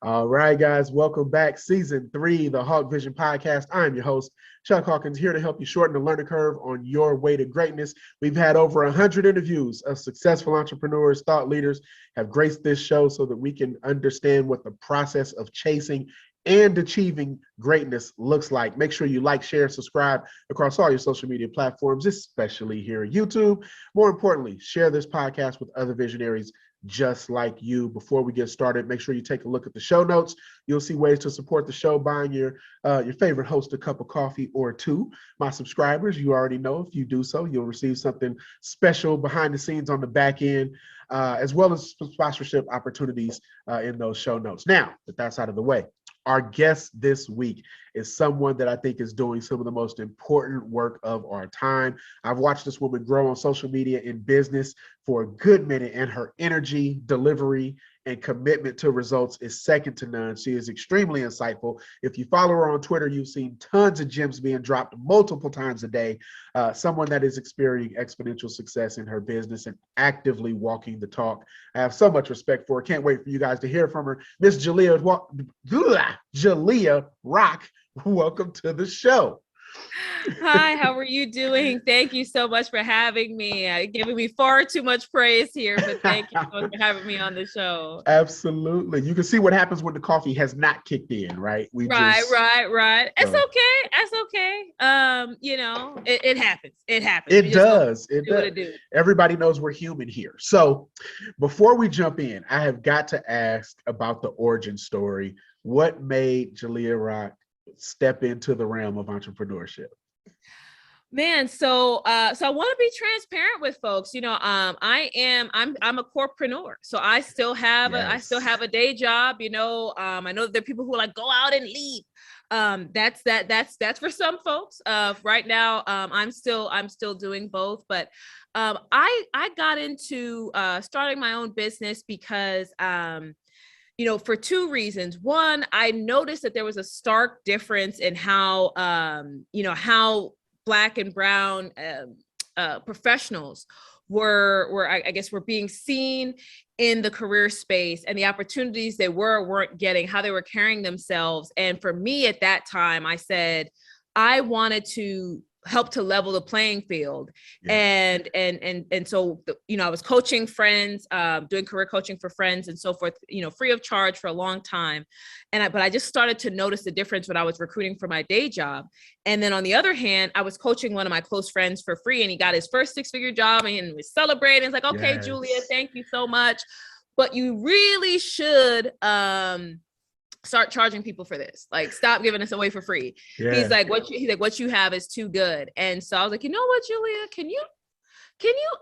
All right, guys, welcome back. Season 3, the Hawk Vision Podcast. I'm your host, Chuck Hawkins, here to help you shorten the learning curve on your way to greatness. We've had over 100 interviews of successful entrepreneurs, thought leaders have graced this show so that we can understand what the process of chasing and achieving greatness looks like. Make sure you like, share, subscribe across all your social media platforms, especially here at YouTube. More importantly, share this podcast with other visionaries just like you. Before we get started, make sure you take a look at the show notes. You'll see ways to support the show, buying your favorite host a cup of coffee or two. My subscribers, you already know, if you do so, you'll receive something special behind the scenes on the back end, as well as sponsorship opportunities in those show notes. Now, that that's out of the way, our guest this week is someone that I think is doing some of the most important work of our time. I've watched this woman grow on social media in business for a good minute, and her energy, delivery, and commitment to results is second to none. She is extremely insightful. If you follow her on Twitter, you've seen tons of gems being dropped multiple times a day. Someone that is experiencing exponential success in her business and actively walking the talk. I have so much respect for her. Can't wait for you guys to hear from her. Miss Jalea Rock, welcome to the show. Hi, how are you doing? Thank you so much for having me. Giving me far too much praise here, but thank you so much for having me on the show. Absolutely. You can see what happens when the coffee has not kicked in, right? Right. It's So. okay. That's okay. It happens. It happens. It does. It do does. what it do. Everybody knows we're human here. So before we jump in, I have got to ask about the origin story. What made Jalea Rock step into the realm of entrepreneurship? Man, so I want to be transparent with folks. I'm a corpreneur. So I still have a day job. I know there are people who are like, go out and leave. That's for some folks. Right now, I'm still doing both. But I got into starting my own business because for two reasons. One, I noticed that there was a stark difference in how how Black and brown professionals were being seen in the career space, and the opportunities they weren't getting, how they were carrying themselves. And for me at that time, I said I wanted to help to level the playing field. Yeah. And so I was coaching friends, doing career coaching for friends and so forth, free of charge for a long time. But I just started to notice the difference when I was recruiting for my day job. And then on the other hand, I was coaching one of my close friends for free, and he got his first 6-figure job and was celebrating. It's like, okay, yes. Julia, thank you so much. But you really should start charging people for this. Like, stop giving us away for free. Yeah. He's like, what you have is too good. And so I was like, you know what, Julia, can you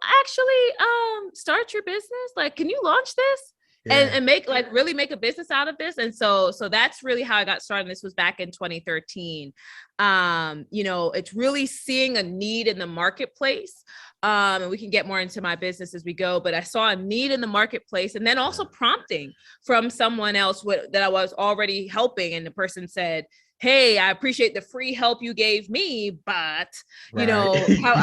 actually start your business? Like, can you launch this? Yeah. And really make a business out of this? And so that's really how I got started. This was back in 2013. It's really seeing a need in the marketplace. And we can get more into my business as we go, but I saw a need in the marketplace, and then also prompting from someone else that I was already helping. And the person said, hey, I appreciate the free help you gave me, but you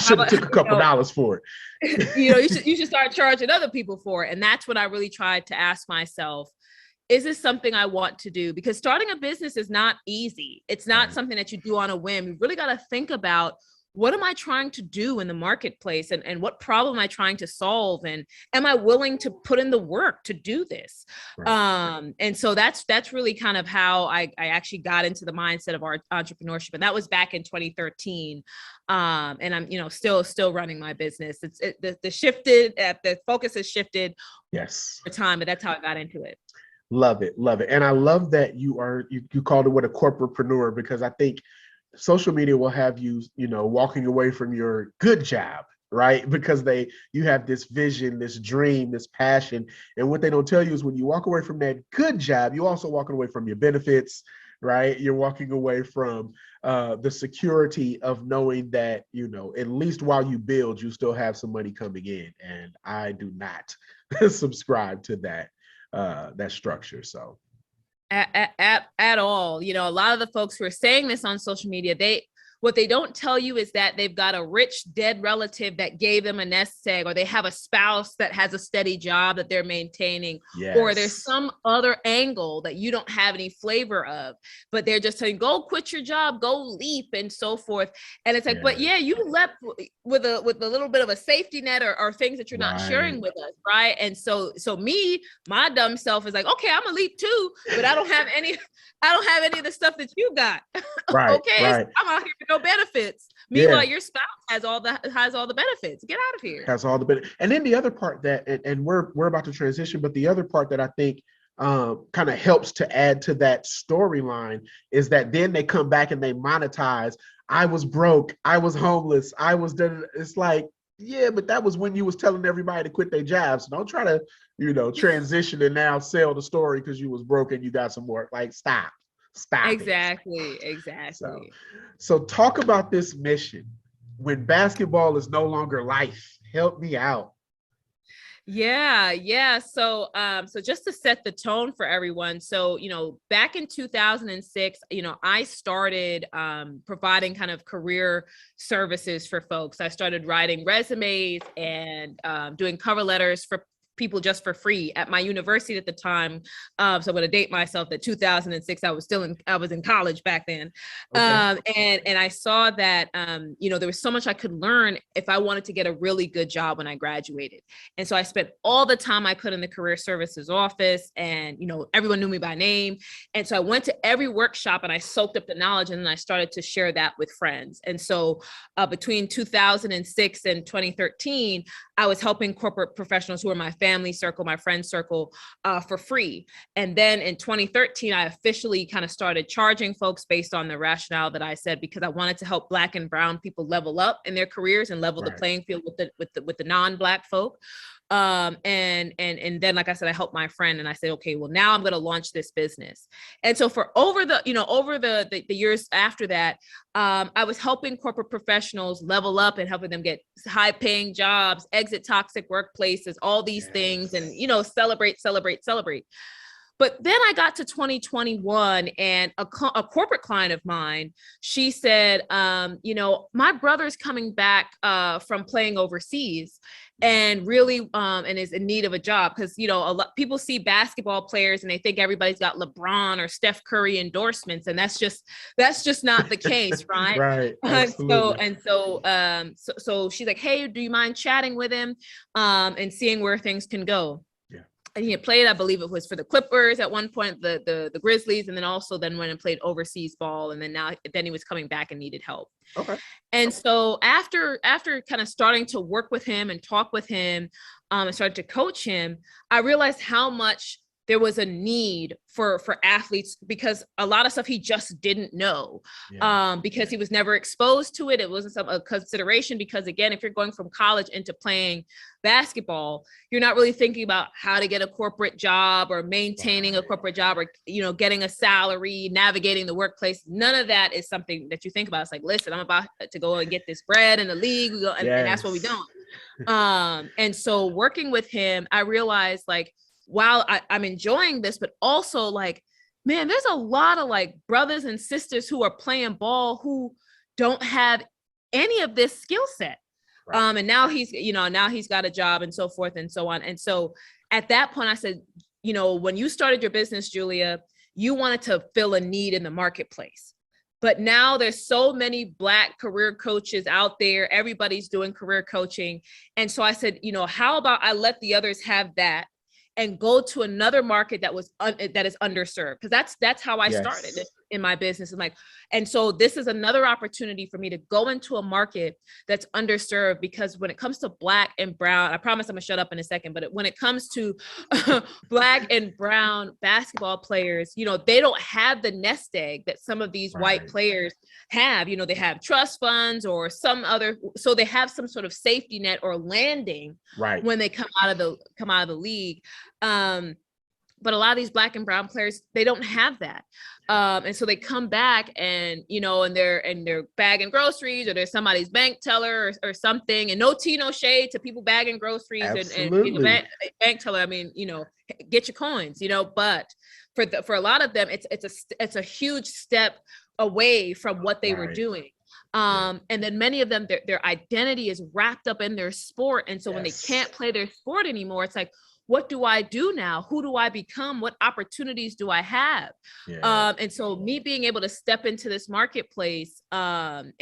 should have took a couple dollars for it. You should start charging other people for it. And that's when I really tried to ask myself, is this something I want to do? Because starting a business is not easy. It's not something that you do on a whim. You really got to think about, what am I trying to do in the marketplace, and what problem am I trying to solve? And am I willing to put in the work to do this? Right. And so that's really kind of how I actually got into the mindset of our entrepreneurship. And that was back in 2013. And I'm, still running my business. The focus has shifted. Yes. For time, but that's how I got into it. Love it. And I love that you called it a corporatepreneur, because I think social media will have you, walking away from your good job, right? Because you have this vision, this dream, this passion. And what they don't tell you is when you walk away from that good job, you also walking away from your benefits, right? You're walking away from the security of knowing that, at least while you build, you still have some money coming in. And I do not subscribe to that structure. So. At all. A lot of the folks who are saying this on social media, What they don't tell you is that they've got a rich dead relative that gave them a nest egg, or they have a spouse that has a steady job that they're maintaining, or there's some other angle that you don't have any flavor of, but they're just saying, go quit your job, go leap, and so forth. And it's like, but yeah, you left with a little bit of a safety net or things that you're not sharing with us, right? And so me, my dumb self is like, okay, I'm gonna leap too, but I don't have any of the stuff that you got. Okay, so I'm out here with no benefits. Meanwhile, your spouse has all the benefits. Get out of here. Has all the benefits. And then the other part that, and we're about to transition, but the other part that I think kind of helps to add to that storyline is that then they come back and they monetize. I was broke, I was homeless, I was done. It's like, yeah, but that was when you was telling everybody to quit their jobs. So don't try to, transition and now sell the story because you was broke and you got some work. Like, stop. Exactly. So talk about this mission when basketball is no longer life. Help me out. Yeah. So just to set the tone for everyone. So, back in 2006, I started providing kind of career services for folks. I started writing resumes and doing cover letters for people just for free at my university at the time. So I'm going to date myself that 2006, I was in college back then. Okay. And I saw that, there was so much I could learn if I wanted to get a really good job when I graduated. And so I spent all the time I could in the career services office, and, everyone knew me by name. And so I went to every workshop and I soaked up the knowledge, and then I started to share that with friends. And so between 2006 and 2013, I was helping corporate professionals who were my family circle, my friend circle, for free. And then in 2013, I officially kind of started charging folks based on the rationale that I said, because I wanted to help Black and brown people level up in their careers and level the playing field with the non-Black folk. And then, like I said, I helped my friend, and I said, okay, well, now I'm going to launch this business. And so for over the years after that, I was helping corporate professionals level up and helping them get high paying jobs, exit toxic workplaces, all these things, and, celebrate. But then I got to 2021, and a corporate client of mine, she said, my brother's coming back from playing overseas and really and is in need of a job, because a lot people see basketball players and they think everybody's got LeBron or Steph Curry endorsements, and that's just not the case, right? Right. So she's like, hey, do you mind chatting with him and seeing where things can go? And he had played, I believe it was for the Clippers at one point, the Grizzlies, and then went and played overseas ball, and then he was coming back and needed help. Okay. And so after kind of starting to work with him and talk with him, and started to coach him, I realized how much there was a need for athletes, because a lot of stuff he just didn't know, because he was never exposed to it. It wasn't a consideration, because again, if you're going from college into playing basketball, you're not really thinking about how to get a corporate job or maintaining a corporate job or, getting a salary, navigating the workplace. None of that is something that you think about. It's like, listen, I'm about to go and get this bread in the league. And that's what we don't. And so working with him, I realized, like, while I'm enjoying this, but also, like, man, there's a lot of like brothers and sisters who are playing ball who don't have any of this skill set. Right. And now he's got a job and so forth and so on. And so at that point I said, when you started your business, Julia, you wanted to fill a need in the marketplace. But now there's so many Black career coaches out there. Everybody's doing career coaching. And so I said, how about I let the others have that and go to another market that is underserved, because that's how I started in my business. And so this is another opportunity for me to go into a market that's underserved, because when it comes to Black and brown, I promise I'm gonna shut up in a second, but when it comes to Black and brown basketball players, they don't have the nest egg that some of these white players have. They have trust funds or some other, so they have some sort of safety net or landing when they come out of the league. But a lot of these Black and brown players, they don't have that. And so they come back and, and they're bagging groceries, or there's somebody's bank teller or something, and no tea, no shade to people bagging groceries and bank teller. I mean, get your coins, but for a lot of them, it's a huge step away from what they were doing. And then many of them, their identity is wrapped up in their sport. And so when they can't play their sport anymore, it's like, what do I do now? Who do I become? What opportunities do I have? And so me being able to step into this marketplace and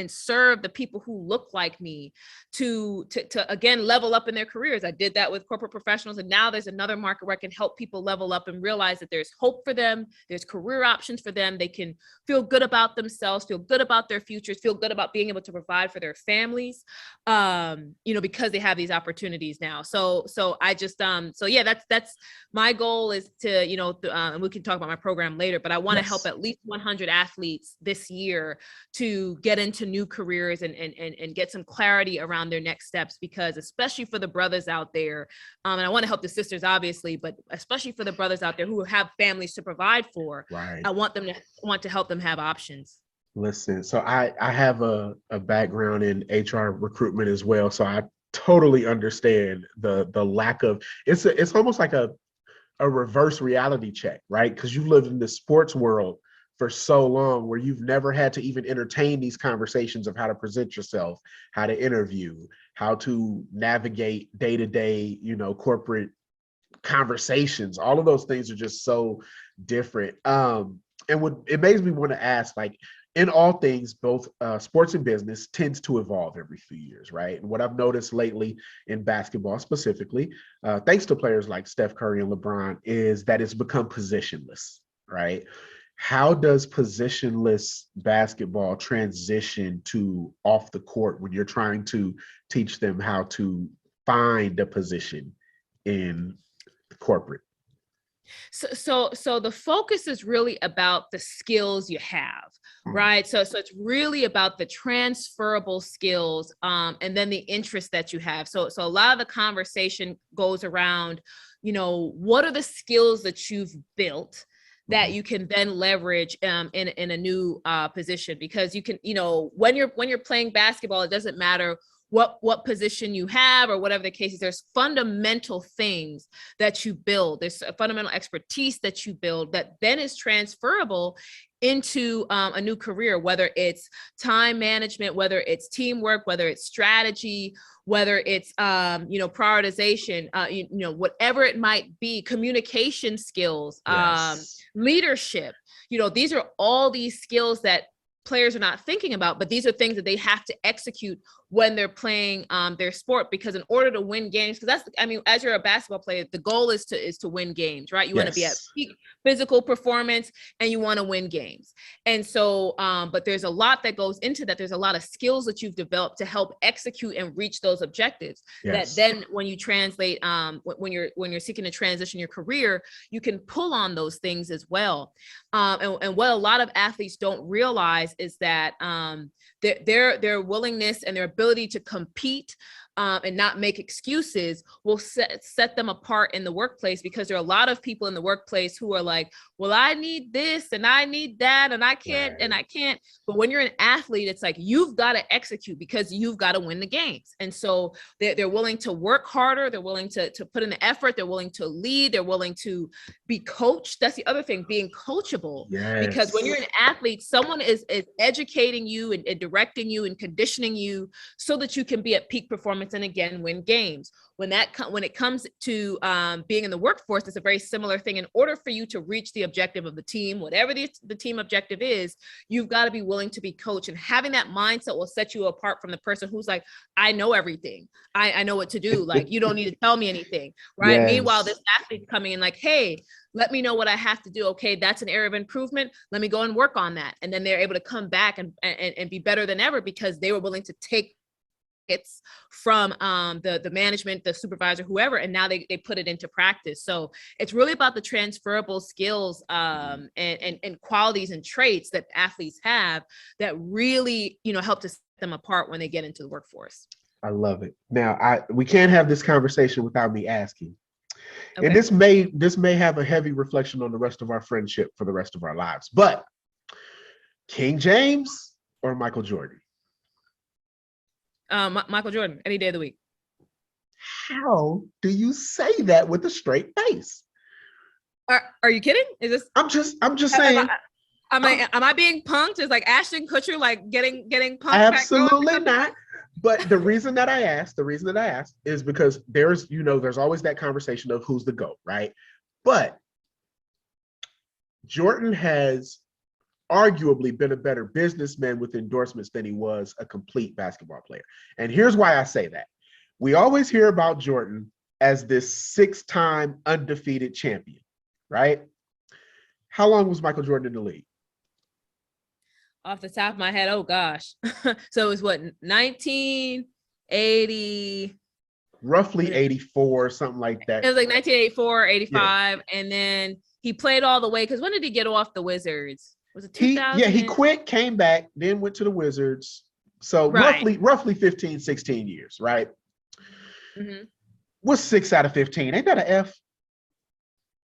serve the people who look like me to again level up in their careers. I did that with corporate professionals, and now there's another market where I can help people level up and realize that there's hope for them, there's career options for them. They can feel good about themselves, feel good about their futures, feel good about being able to provide for their families, because they have these opportunities now. So I just that's my goal is to, and we can talk about my program later, but I want to help at least 100 athletes this year to get into new careers and get some clarity around their next steps, because especially for the brothers out there, and I want to help the sisters obviously, but especially for the brothers out there who have families to provide for, I want to help them have options. Listen, so I have a background in HR recruitment as well, so I totally understand the lack of, it's almost like a reverse reality check, right? Because you've lived in the sports world for so long where you've never had to even entertain these conversations of how to present yourself, how to interview, how to navigate day-to-day, corporate conversations. All of those things are just so different. And it makes me want to ask, like, in all things, both sports and business tends to evolve every few years, right? And what I've noticed lately in basketball specifically, thanks to players like Steph Curry and LeBron, is that it's become positionless, right? How does positionless basketball transition to off the court when you're trying to teach them how to find a position in corporate? So the focus is really about the skills you have, right? So it's really about the transferable skills, and then the interest that you have. So a lot of the conversation goes around, what are the skills that you've built that you can then leverage in a new position? Because you can, when you're playing basketball, it doesn't matter what position you have or whatever the case is. There's fundamental things that you build. There's a fundamental expertise that you build that then is transferable into a new career, whether it's time management, whether it's teamwork, whether it's strategy, whether it's prioritization, whatever it might be, communication skills, leadership. These are all these skills that players are not thinking about, but these are things that they have to execute when they're playing their sport, because in order to win games, because as you're a basketball player, the goal is to win games, right? You want to be at peak physical performance and you want to win games. And so, but there's a lot that goes into that. There's a lot of skills that you've developed to help execute and reach those objectives that then when you translate, when you're seeking to transition your career, you can pull on those things as well. And what a lot of athletes don't realize is that their willingness and their ability to compete and not make excuses will set them apart in the workplace, because there are a lot of people in the workplace who are like, well, I need this and I need that and I can't and I can't. But when you're an athlete, it's like, you've got to execute because you've got to win the games. And so they're willing to work harder. They're willing to put in the effort. They're willing to lead. They're willing to be coached. That's the other thing, being coachable. Because when you're an athlete, someone is educating you and directing you and conditioning you so that you can be at peak performance and again win games. When it comes to being in the workforce, it's a very similar thing. In order for you to reach the objective of the team, whatever the team objective is, you've got to be willing to be coached, and having that mindset will set you apart from the person who's like, I know everything. I know what to do. Like, you don't need to tell me anything, right? Meanwhile, this athlete's coming in like, hey, let me know what I have to do. Okay, that's an area of improvement. Let me go and work on that. And then they're able to come back and be better than ever because they were willing to take it's from the management, the supervisor, whoever, and now they put it into practice. So it's really about the transferable skills and qualities and traits that athletes have that really, help to set them apart when they get into the workforce. I love it. Now, we can't have this conversation without me asking. Okay. And this may have a heavy reflection on the rest of our friendship for the rest of our lives, but King James or Michael Jordan? Michael Jordan, any day of the week. How do you say that with a straight face? Are you kidding? Is this? I'm just saying. I'm like, am I being punked? Is like Ashton Kutcher like getting punked? Absolutely not. But the reason that I asked is because there's always that conversation of who's the GOAT, right? But Jordan has arguably been a better businessman with endorsements than he was a complete basketball player. And here's why I say that. We always hear about Jordan as this 6-time undefeated champion, right? How long was Michael Jordan in the league? Off the top of my head, oh gosh. So it was what, 1980? Roughly 84, something like that. It was like 1984, 85. Yeah. And then he played all the way, because when did he get off the Wizards? Was it 2000? He quit, came back, then went to the Wizards. So roughly 15, 16 years, right? Mm-hmm. What's 6 out of 15? Ain't that an F?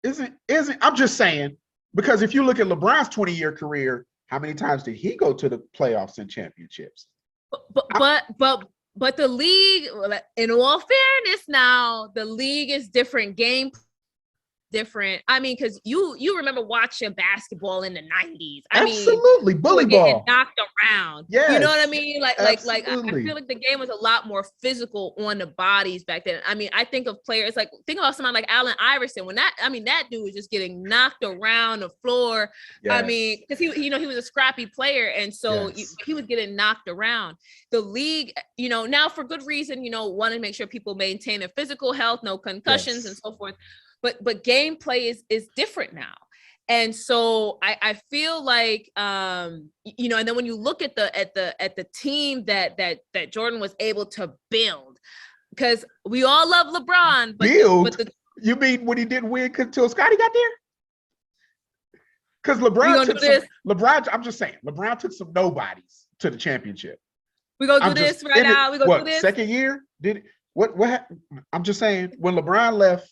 Isn't I'm just saying, because if you look at LeBron's 20-year career, how many times did he go to the playoffs and championships? But the league, in all fairness, now the league is different, game different. I mean, because you remember watching basketball in the 90s. Absolutely, bully ball, knocked around. Yeah, you know what I mean. Like I Absolutely. feel like the game was a lot more physical on the bodies back then. I mean, I think of players think about someone like Allen Iverson. That dude was just getting knocked around the floor. Yes. I mean, because he was a scrappy player, and so he was getting knocked around. The league, now for good reason, want to make sure people maintain their physical health, no concussions, and so forth. But gameplay is different now. And so I feel like, and then when you look at the team that Jordan was able to build, because we all love LeBron, you mean when he didn't win until Scottie got there? Because LeBron, I'm just saying, LeBron took some nobodies to the championship. We're gonna do this right now. We're gonna do this. Second year? What happened? I'm just saying, when LeBron left,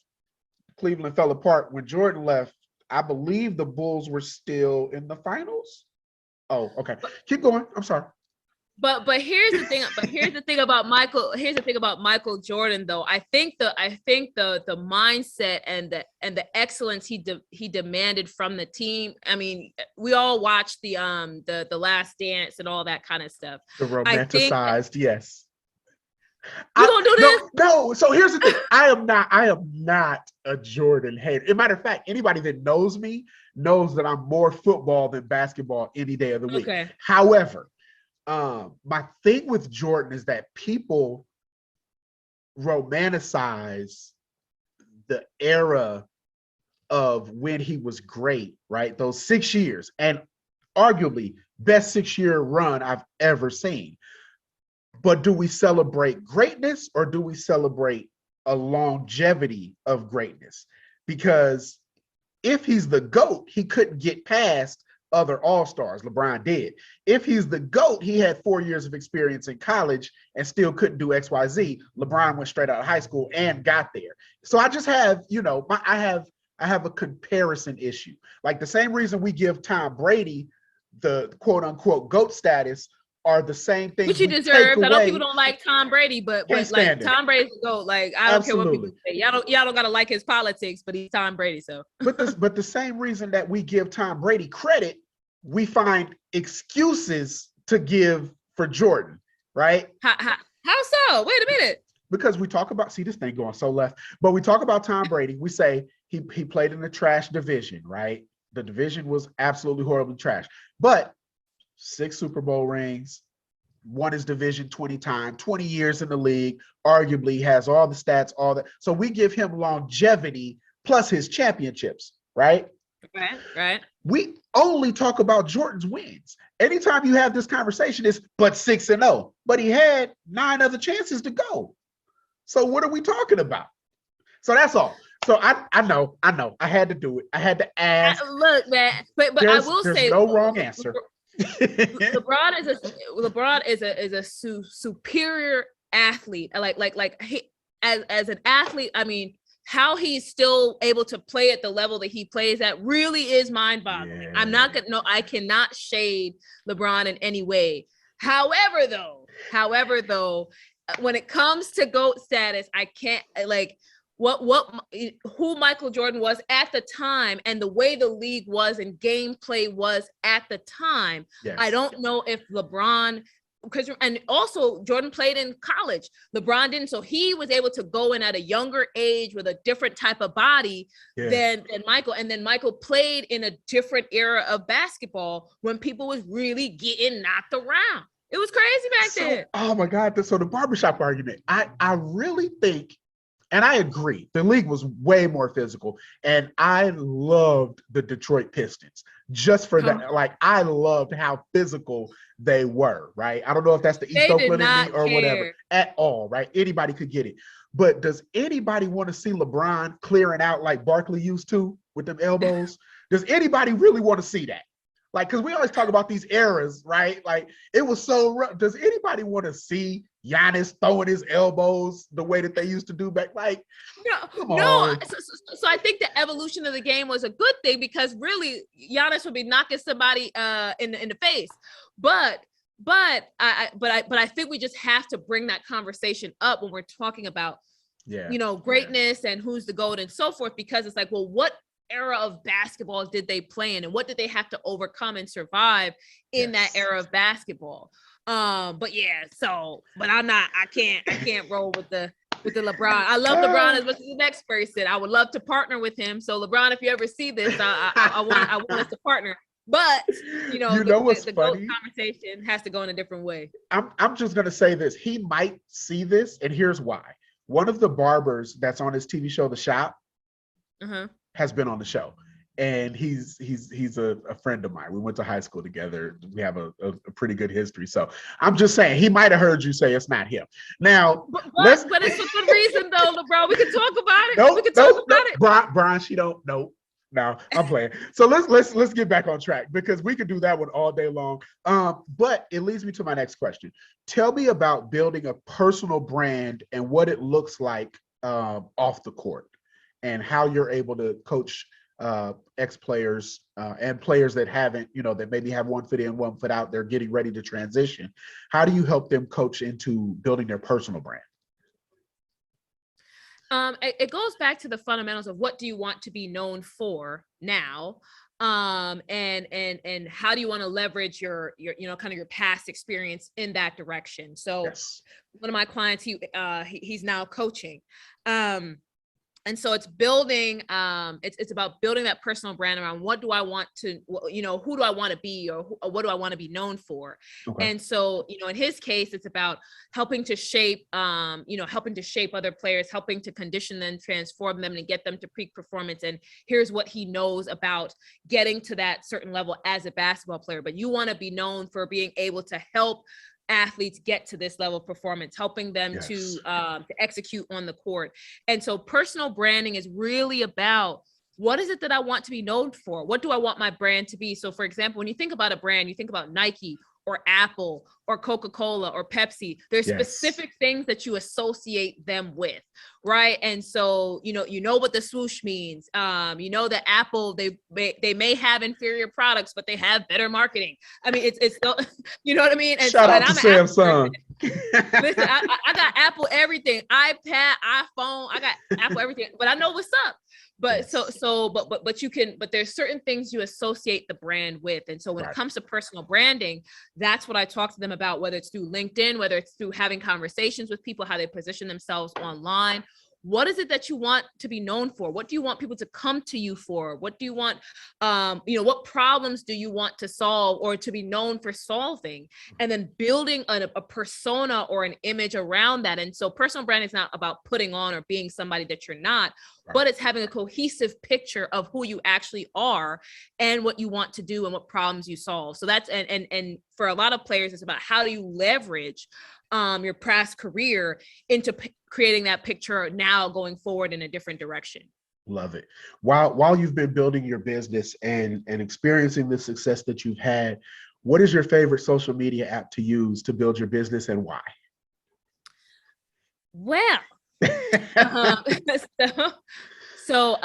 Cleveland fell apart. When Jordan left, I believe the Bulls were still in the finals. Oh, okay. Keep going. I'm sorry. But here's the thing. Here's the thing about Michael Jordan, though. I think the mindset and the excellence he demanded from the team. I mean, we all watched the Last Dance and all that kind of stuff. The romanticized, yes. You gonna do this? No. So here's the thing. I am not a Jordan hater. As a matter of fact, anybody that knows me knows that I'm more football than basketball any day of the week. Okay. However, my thing with Jordan is that people romanticize the era of when he was great, right? Those 6 years, and arguably best 6-year run I've ever seen. But do we celebrate greatness, or do we celebrate a longevity of greatness? Because if he's the GOAT, he couldn't get past other all-stars. LeBron did. If he's the GOAT, he had 4 years of experience in college and still couldn't do XYZ. LeBron went straight out of high school and got there. So I just have, I have a comparison issue. Like the same reason we give Tom Brady the quote unquote GOAT status are the same things which he deserves. I know people don't like Tom Brady, but like Tom Brady's the GOAT. Like I don't care what people say. Y'all don't gotta like his politics, but he's Tom Brady. So but the same reason that we give Tom Brady credit, we find excuses to give for Jordan, right? How so? Wait a minute. Because we talk about, see this thing going so left, but we talk about Tom Brady, we say he played in the trash division, right? The division was absolutely horribly trash. But 6 Super Bowl rings, won his division 20 times, 20 years in the league, arguably has all the stats, all that. So we give him longevity plus his championships, right? Right. We only talk about Jordan's wins. Anytime you have this conversation, it's but 6-0, but he had 9 other chances to go. So what are we talking about? So that's all. So I know. I had to do it. I had to ask. Look, man, but I will say no wrong answer. LeBron is a superior athlete. Like he, as an athlete, I mean, how he's still able to play at the level that he plays at really is mind-boggling. Yeah. I cannot shade LeBron in any way. However, though, when it comes to GOAT status, I can't, like, who Michael Jordan was at the time and the way the league was and gameplay was at the time. Yes. I don't know if LeBron, and also Jordan played in college. LeBron didn't, so he was able to go in at a younger age with a different type of body than Michael. And then Michael played in a different era of basketball when people was really getting knocked around. It was crazy back then. Oh my God. So the barbershop argument, I really think, and I agree, the league was way more physical. And I loved the Detroit Pistons just for that. Like, I loved how physical they were, right? I don't know if that's the East Oakland in me or whatever at all, right? Anybody could get it. But does anybody want to see LeBron clearing out like Barkley used to with them elbows? Does anybody really want to see that? Like, because we always talk about these eras, right? Like, it was so rough. Does anybody want to see Giannis throwing his elbows the way that they used to do back? Like, no. So I think the evolution of the game was a good thing, because really Giannis would be knocking somebody in the face. But I think we just have to bring that conversation up when we're talking about greatness and who's the GOAT and so forth, because it's like, well, what era of basketball did they play in, and what did they have to overcome and survive in that era of basketball? I can't roll with the LeBron. I love LeBron as much as the next person. I would love to partner with him. So LeBron, if you ever see this, I want us to partner. But the GOAT conversation has to go in a different way. I'm just gonna say this. He might see this, and here's why. One of the barbers that's on his TV show, The Shop, has been on the show, and he's a friend of mine. We went to high school together. We have a pretty good history. So I'm just saying, he might have heard you say it's not him. Now, but it's for good reason though, LeBron. We can talk about it. We can talk about it. Brian, she don't know. No, I'm playing. So let's get back on track, because we could do that one all day long. But it leads me to my next question. Tell me about building a personal brand and what it looks like off the court, and how you're able to coach ex-players and players that haven't, that maybe have one foot in, one foot out, they're getting ready to transition. How do you help them coach into building their personal brand? It goes back to the fundamentals of what do you want to be known for now, and how do you want to leverage your kind of your past experience in that direction. So one of my clients, he's now coaching. And so it's building, it's about building that personal brand around what do I want to, who do I want to be, or what do I want to be known for? Okay. And so, in his case, it's about helping to shape, other players, helping to condition them, transform them, and get them to peak performance. And here's what he knows about getting to that certain level as a basketball player. But you want to be known for being able to help athletes get to this level of performance, helping them to execute on the court. And so personal branding is really about, what is it that I want to be known for? What do I want my brand to be? So for example, when you think about a brand, you think about Nike or Apple or Coca-Cola or Pepsi. There's specific things that you associate them with, right? And so, what the swoosh means. That Apple, they may have inferior products, but they have better marketing. I mean, it's you know what I mean? And shout out to Samsung. Listen, I got Apple everything, iPad, iPhone, I got Apple everything, but I know what's up. But but there's certain things you associate the brand with. And so when it comes to personal branding, that's what I talk to them about, whether it's through LinkedIn, whether it's through having conversations with people, how they position themselves online. What is it that you want to be known for? What do you want people to come to you for? What do you want, what problems do you want to solve or to be known for solving? And then building a persona or an image around that. And so personal brand is not about putting on or being somebody that you're not, but it's having a cohesive picture of who you actually are and what you want to do and what problems you solve. So that's, and for a lot of players, it's about how do you leverage your past career into creating that picture now going forward in a different direction. Love it. While you've been building your business and experiencing the success that you've had, what is your favorite social media app to use to build your business, and why? Well, so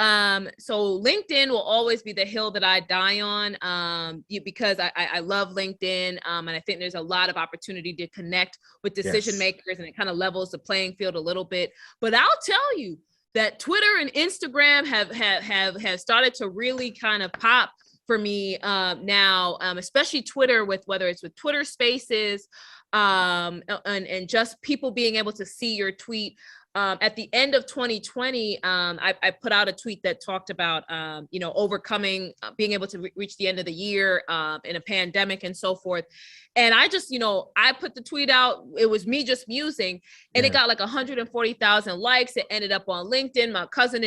LinkedIn will always be the hill that I die on, because I love LinkedIn, and I think there's a lot of opportunity to connect with decision makers, and it kind of levels the playing field a little bit. But I'll tell you, that Twitter and Instagram have started to really kind of pop for me now, especially Twitter, with whether it's with Twitter Spaces, and just people being able to see your tweet. At the end of 2020, I put out a tweet that talked about, overcoming, being able to reach the end of the year in a pandemic and so forth. And I just, I put the tweet out. It was me just musing, and it got like 140,000 likes. It ended up on LinkedIn. My cousin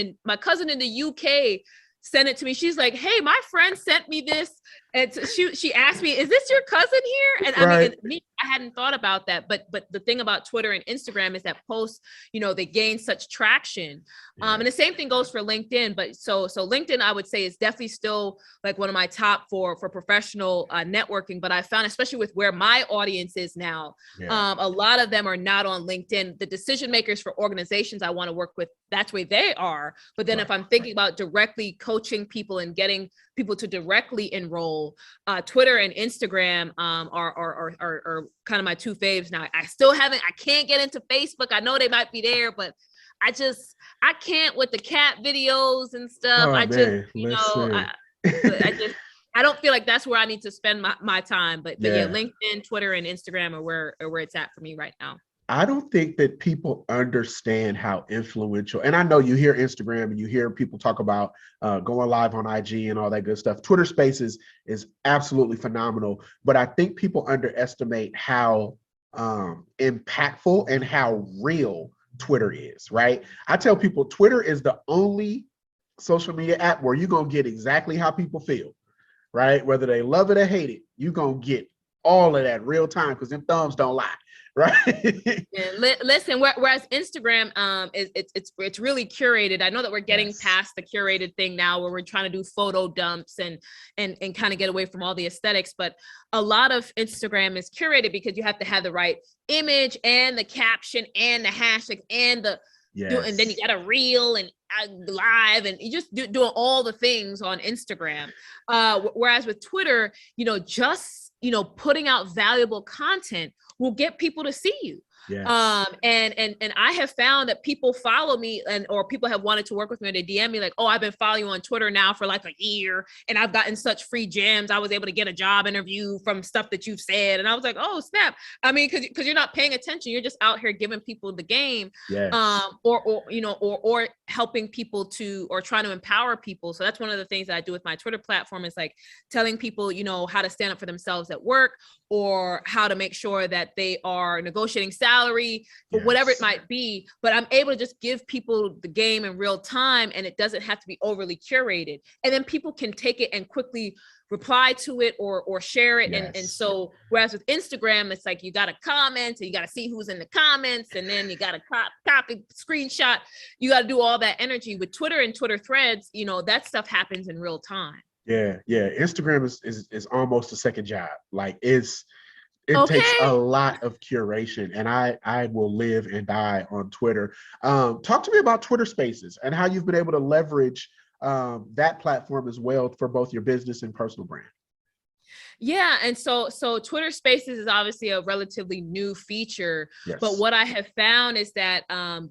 in the UK sent it to me. She's like, "Hey, my friend sent me this." And so she asked me, "Is this your cousin here?" And I mean, I hadn't thought about that. But the thing about Twitter and Instagram is that posts, they gain such traction. And the same thing goes for LinkedIn. But so LinkedIn, I would say, is definitely still like one of my top for professional networking. But I found, especially with where my audience is now, a lot of them are not on LinkedIn. The decision makers for organizations I want to work with, that's where they are. But then if I'm thinking about directly coaching people and getting people to directly enroll, Twitter and Instagram are kind of my two faves now. I can't get into Facebook. I know they might be there, but I can't with the cat videos and stuff. I don't feel like that's where I need to spend my time. But LinkedIn, Twitter, and Instagram are where it's at for me right now. I don't think that people understand how influential, and I know you hear Instagram and you hear people talk about going live on IG and all that good stuff. Twitter Spaces is absolutely phenomenal, but I think people underestimate how impactful and how real Twitter is, right? I tell people Twitter is the only social media app where you're going to get exactly how people feel, right? Whether they love it or hate it, you're going to get all of that real time because them thumbs don't lie. Right. Listen, whereas Instagram, it's really curated. I know that we're getting past the curated thing now, where we're trying to do photo dumps and kind of get away from all the aesthetics. But a lot of Instagram is curated because you have to have the right image and the caption and the hashtag and and then you got a reel and live, and you just doing all the things on Instagram. Whereas with Twitter, just putting out valuable content will get people to see you. Yes. And I have found that people follow me or people have wanted to work with me, and they DM me like, "Oh, I've been following you on Twitter now for like a year, and I've gotten such free gems. I was able to get a job interview from stuff that you've said." And I was like, "Oh, snap." I mean, because you're not paying attention. You're just out here giving people the game. Yes. Or helping people or trying to empower people. So that's one of the things that I do with my Twitter platform, is like telling people, how to stand up for themselves at work, or how to make sure that they are negotiating salary, or whatever it might be. But I'm able to just give people the game in real time, and it doesn't have to be overly curated. And then people can take it and quickly reply to it or share it. And so, whereas with Instagram, it's like you got to comment, and you got to see who's in the comments, and then you got to copy, screenshot. You got to do all that energy. With Twitter and Twitter threads, that stuff happens in real time. Yeah. Instagram is almost a second job. Like it takes a lot of curation, and I will live and die on Twitter. Talk to me about Twitter Spaces and how you've been able to leverage that platform as well for both your business and personal brand. Yeah. And so Twitter Spaces is obviously a relatively new feature, but what I have found is that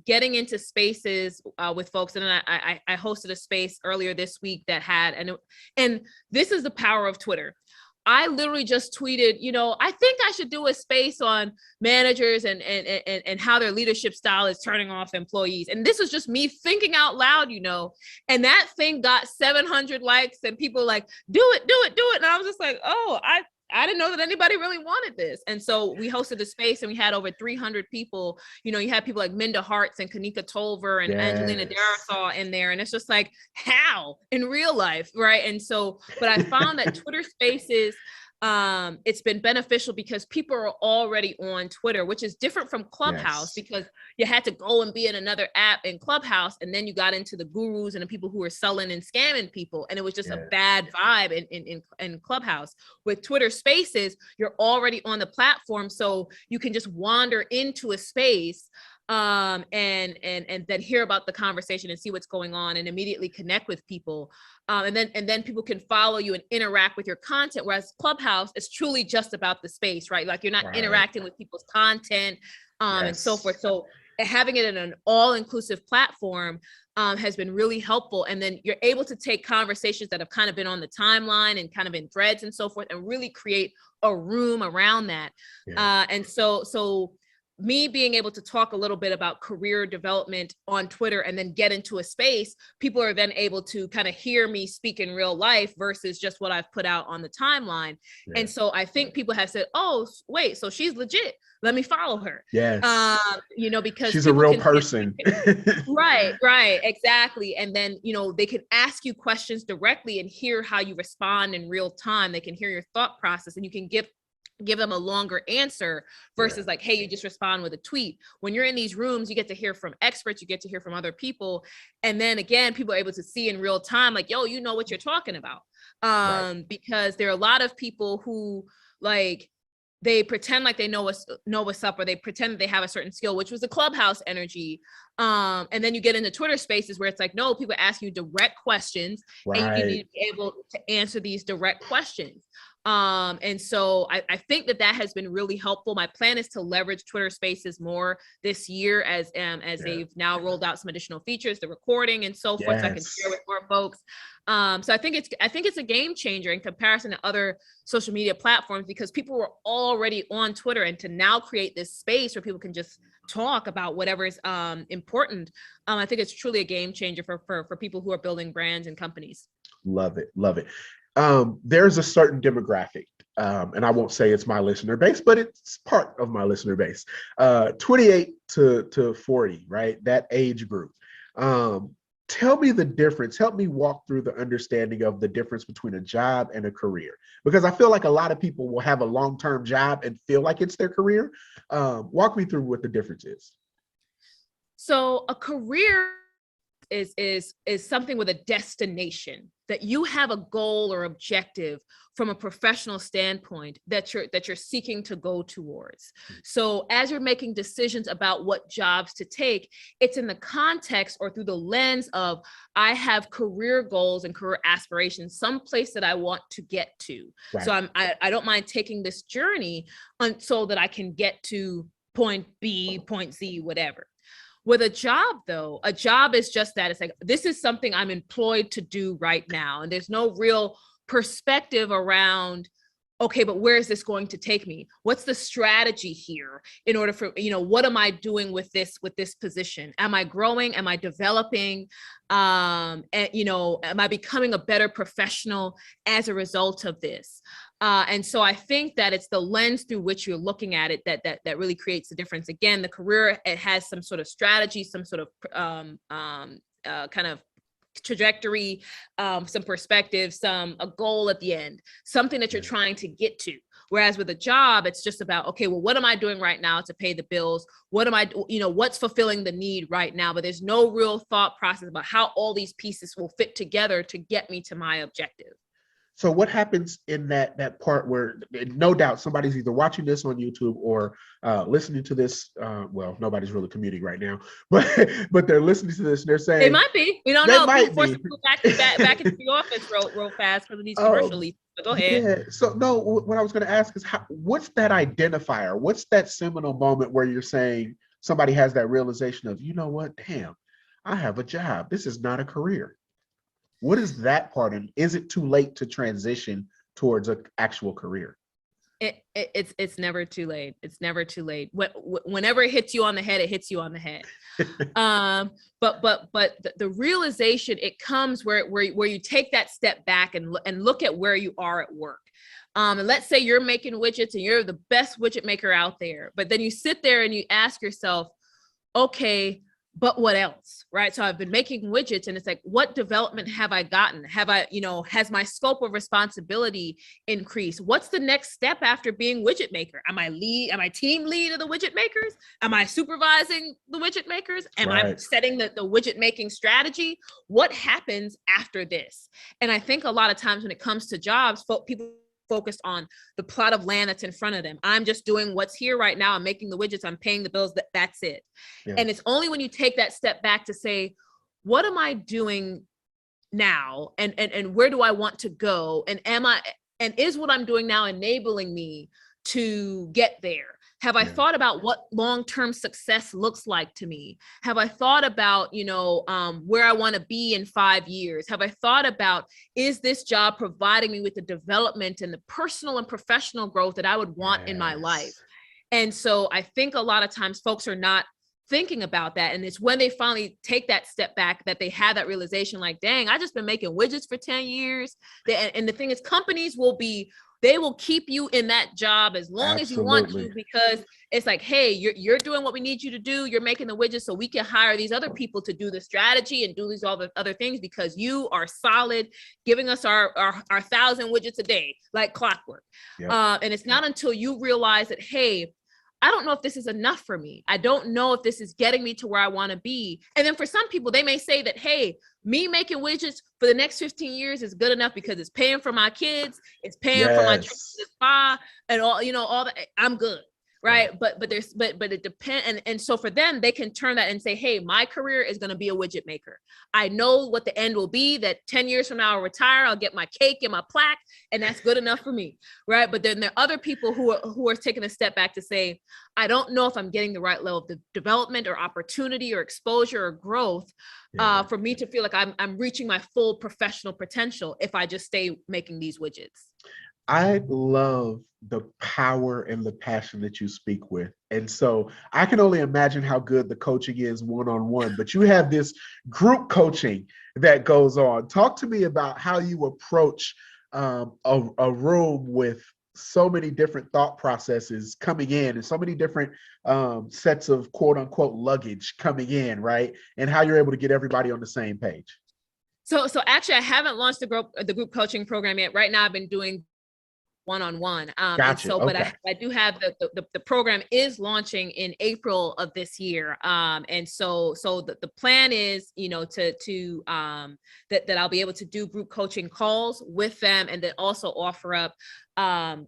getting into spaces with folks, and I hosted a space earlier this week that had, and this is the power of Twitter. I literally just tweeted, I think I should do a space on managers and how their leadership style is turning off employees. And this was just me thinking out loud, and that thing got 700 likes, and people like, do it. And I was just like, oh, I didn't know that anybody really wanted this. And so we hosted a space, and we had over 300 people. You had people like Minda Harts and Kanika Tolver and Angelina Darasaw in there. And it's just like, how in real life, right? And so, but I found that Twitter Spaces, it's been beneficial because people are already on Twitter, which is different from Clubhouse, because you had to go and be in another app in Clubhouse, and then you got into the gurus and the people who were selling and scamming people, and it was just a bad vibe in Clubhouse. With Twitter Spaces, you're already on the platform, so you can just wander into a space and then hear about the conversation and see what's going on and immediately connect with people. And then people can follow you and interact with your content. Whereas Clubhouse is truly just about the space, right? Like you're not interacting with people's content and so forth. So having it in an all-inclusive platform has been really helpful. And then you're able to take conversations that have kind of been on the timeline and kind of in threads and so forth, and really create a room around that. And so me being able to talk a little bit about career development on Twitter and then get into a space, people are then able to kind of hear me speak in real life versus just what I've put out on the timeline. And so I think people have said, oh, wait, so she's legit. Let me follow her. Yes. Because she's a real person. Right, exactly. And then, they can ask you questions directly and hear how you respond in real time. They can hear your thought process, and you can give them a longer answer versus like, hey, you just respond with a tweet. When you're in these rooms, you get to hear from experts, you get to hear from other people. And then again, people are able to see in real time, like, yo, you know what you're talking about. Because there are a lot of people who like, they pretend like they know what's up, or they pretend that they have a certain skill, which was the Clubhouse energy. And then you get into Twitter spaces where it's like, no, people ask you direct questions, and you need to be able to answer these direct questions. And so I think that has been really helpful. My plan is to leverage Twitter spaces more this year as they've now rolled out some additional features, the recording and so forth, so I can share with more folks. So I think it's a game changer in comparison to other social media platforms, because people were already on Twitter, and to now create this space where people can just talk about whatever is important. I think it's truly a game changer for people who are building brands and companies. Love it. There's a certain demographic, and I won't say it's my listener base, but it's part of my listener base, 28 to 40, right? That age group. Tell me the difference. Help me walk through the understanding of the difference between a job and a career, because I feel like a lot of people will have a long-term job and feel like it's their career. Walk me through what the difference is. So a career is something with a destination, that you have a goal or objective from a professional standpoint that you're seeking to go towards. So as you're making decisions about what jobs to take, it's in the context or through the lens of, I have career goals and career aspirations, someplace that I want to get to. Right. So I don't mind taking this journey so that I can get to point B, point Z, whatever. With a job, though, a job is just that. It's like, this is something I'm employed to do right now. And there's no real perspective around, okay, but where is this going to take me? What's the strategy here in order for, what am I doing with this position? Am I growing? Am I developing? Am I becoming a better professional as a result of this? And so I think that it's the lens through which you're looking at it that really creates the difference. Again, the career, it has some sort of strategy, some sort of kind of trajectory, some perspective, a goal at the end, something that you're trying to get to. Whereas with a job, it's just about, okay, well, what am I doing right now to pay the bills? What am I, what's fulfilling the need right now? But there's no real thought process about how all these pieces will fit together to get me to my objective. So what happens in that part where, no doubt, somebody's either watching this on YouTube or listening to this? Well, nobody's really commuting right now, but they're listening to this and they're saying, they might be. We don't know. People force people back into the office real fast because of these commercial leads. But go ahead. Yeah. So no, what I was going to ask is, what's that identifier? What's that seminal moment where you're saying somebody has that realization of, you know what, damn, I have a job. This is not a career. What is that part? And is it too late to transition towards an actual career? It's never too late. It's never too late. Whenever it hits you on the head, it hits you on the head. But the realization, it comes where you take that step back and look at where you are at work. And let's say you're making widgets and you're the best widget maker out there, but then you sit there and you ask yourself, okay, but what else, right? So I've been making widgets, and it's like, what development have I gotten? Have I, has my scope of responsibility increased? What's the next step after being widget maker? Am I team lead of the widget makers? Am I supervising the widget makers? Am I setting the widget making strategy? What happens after this? And I think a lot of times when it comes to jobs, people focused on the plot of land that's in front of them. I'm just doing what's here right now. I'm making the widgets. I'm paying the bills. That's it. Yeah. And it's only when you take that step back to say, what am I doing now? And where do I want to go? And is what I'm doing now enabling me to get there? Have I thought about what long-term success looks like to me? Have I thought about, where I want to be in 5 years? Have I thought about, is this job providing me with the development and the personal and professional growth that I would want in my life? And so I think a lot of times folks are not thinking about that. And it's when they finally take that step back that they have that realization, like, dang, I just been making widgets for 10 years. And the thing is, companies they will keep you in that job as long as you want to, because it's like, hey, you're doing what we need you to do. You're making the widgets so we can hire these other people to do the strategy and do these all the other things, because you are solid, giving us our 1,000 widgets a day, like clockwork. Yep. And it's not until you realize that, hey, I don't know if this is enough for me. I don't know if this is getting me to where I want to be. And then for some people, they may say that, hey, me making widgets for the next 15 years is good enough because it's paying for my kids, it's paying for my trip to the spa and all that. I'm good. Right. But it depends. And so for them, they can turn that and say, hey, my career is going to be a widget maker. I know what the end will be, that 10 years from now, I'll retire, I'll get my cake and my plaque, and that's good enough for me. Right. But then there are other people who are taking a step back to say, I don't know if I'm getting the right level of development or opportunity or exposure or growth for me to feel like I'm reaching my full professional potential if I just stay making these widgets. I love the power and the passion that you speak with. And so I can only imagine how good the coaching is one-on-one, but you have this group coaching that goes on. Talk to me about how you approach a room with so many different thought processes coming in and so many different sets of quote unquote luggage coming in, right? And how you're able to get everybody on the same page. So actually I haven't launched the group coaching program yet. Right now I've been doing one-on-one. Gotcha. And so, but I do have the program is launching in April of this year. And so the plan is, that I'll be able to do group coaching calls with them and then also offer up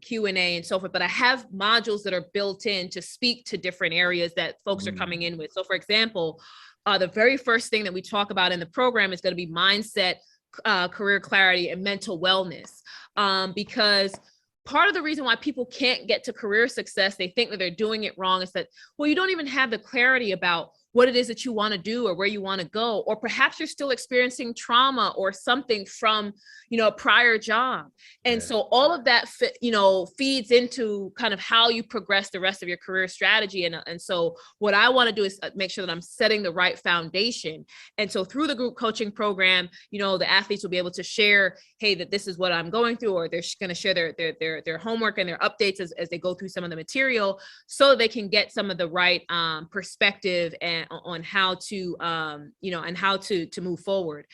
Q&A and so forth. But I have modules that are built in to speak to different areas that folks are coming in with. So for example, the very first thing that we talk about in the program is going to be mindset, career clarity, and mental wellness. Because part of the reason why people can't get to career success, they think that they're doing it wrong, is that, well, you don't even have the clarity about what it is that you want to do or where you want to go, or perhaps you're still experiencing trauma or something from, a prior job. And so all of that, feeds into kind of how you progress the rest of your career strategy. And so what I want to do is make sure that I'm setting the right foundation. And so through the group coaching program, the athletes will be able to share, hey, that this is what I'm going through, or they're going to share their homework and their updates as they go through some of the material, so they can get some of the right perspective and on how to, and how to move forward.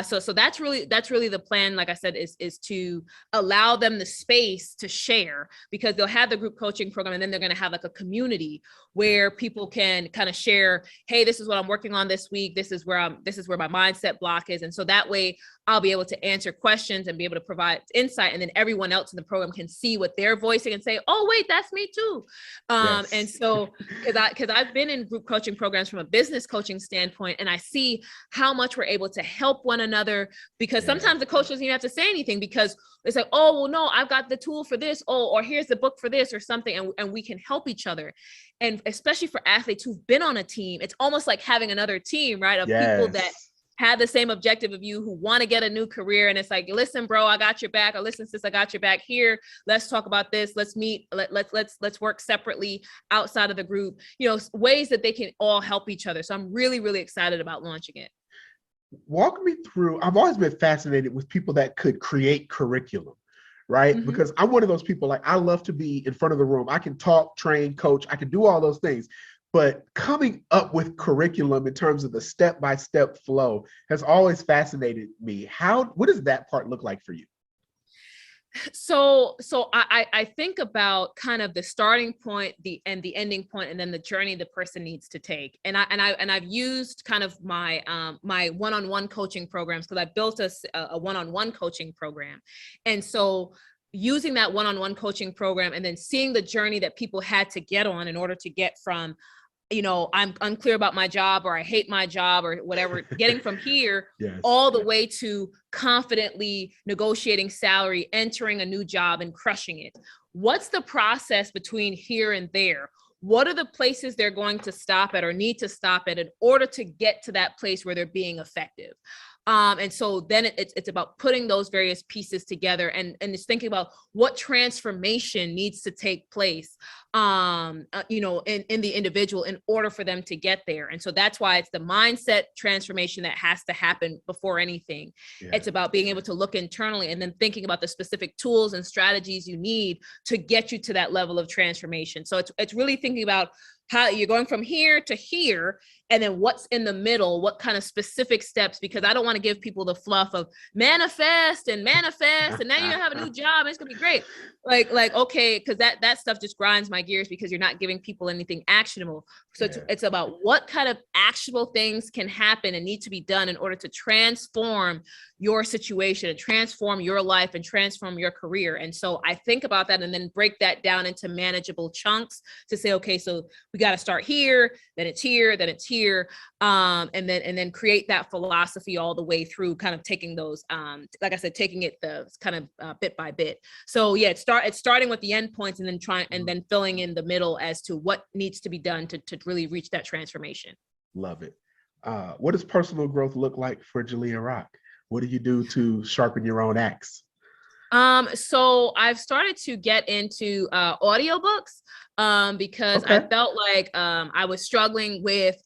So that's really the plan. Like I said, is to allow them the space to share, because they'll have the group coaching program and then they're going to have like a community where people can kind of share, hey, this is what I'm working on this week. This is where my mindset block is. And so that way I'll be able to answer questions and be able to provide insight. And then everyone else in the program can see what they're voicing and say, oh, wait, that's me too. And so, because I've been in group coaching programs from a business coaching standpoint, and I see how much we're able to help one another, because sometimes the coach doesn't even have to say anything, because it's like, oh, well, no, I've got the tool for this. Oh, or here's the book for this or something. And we can help each other. And especially for athletes who've been on a team, it's almost like having another team, right? Of people that have the same objective of you, who want to get a new career. And it's like, listen, bro, I got your back. Or listen, sis, I got your back here. Let's talk about this. Let's meet. Let's work separately outside of the group, ways that they can all help each other. So I'm really, really excited about launching it. Walk me through. I've always been fascinated with people that could create curriculum, right? Mm-hmm. Because I'm one of those people, like, I love to be in front of the room. I can talk, train, coach. I can do all those things. But coming up with curriculum in terms of the step-by-step flow has always fascinated me. What does that part look like for you? So I think about kind of the starting point, the ending point, and then the journey the person needs to take. And I've used kind of my my one-on-one coaching programs, because I built a one-on-one coaching program. And so using that one-on-one coaching program and then seeing the journey that people had to get on in order to get from, I'm unclear about my job, or I hate my job, or whatever, getting from here all the way to confidently negotiating salary, entering a new job and crushing it. what's the process between here and there? What are the places they're going to stop at or need to stop at in order to get to that place where they're being effective? And so then it's about putting those various pieces together and it's thinking about what transformation needs to take place, in the individual in order for them to get there. And so that's why it's the mindset transformation that has to happen before anything. Yeah. It's about being able to look internally and then thinking about the specific tools and strategies you need to get you to that level of transformation. So it's really thinking about how you're going from here to here, and then what's in the middle, what kind of specific steps, because I don't want to give people the fluff of manifest, and now you're gonna have a new job and it's gonna be great. Like, okay, because that stuff just grinds my gears because you're not giving people anything actionable. So it's about what kind of actionable things can happen and need to be done in order to transform your situation and transform your life and transform your career. And so I think about that and then break that down into manageable chunks to say, okay, so we got to start here, then it's here, then it's here. And then create that philosophy all the way through, kind of taking those, like I said, taking it the kind of bit by bit. So yeah, it's starting with the end points and then filling in the middle as to what needs to be done to really reach that transformation. Love it. What does personal growth look like for Jalea Rock? What do you do to sharpen your own axe? So I've started to get into audiobooks because I felt like I was struggling with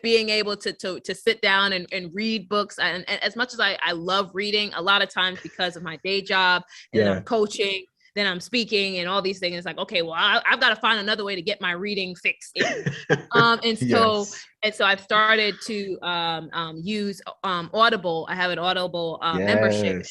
being able to sit down and read books. And as much as I love reading, a lot of times because of my day job and I'm coaching, then I'm speaking and all these things. It's like, okay, well, I've got to find another way to get my reading fix in. And so I've started to use Audible. I have an Audible membership.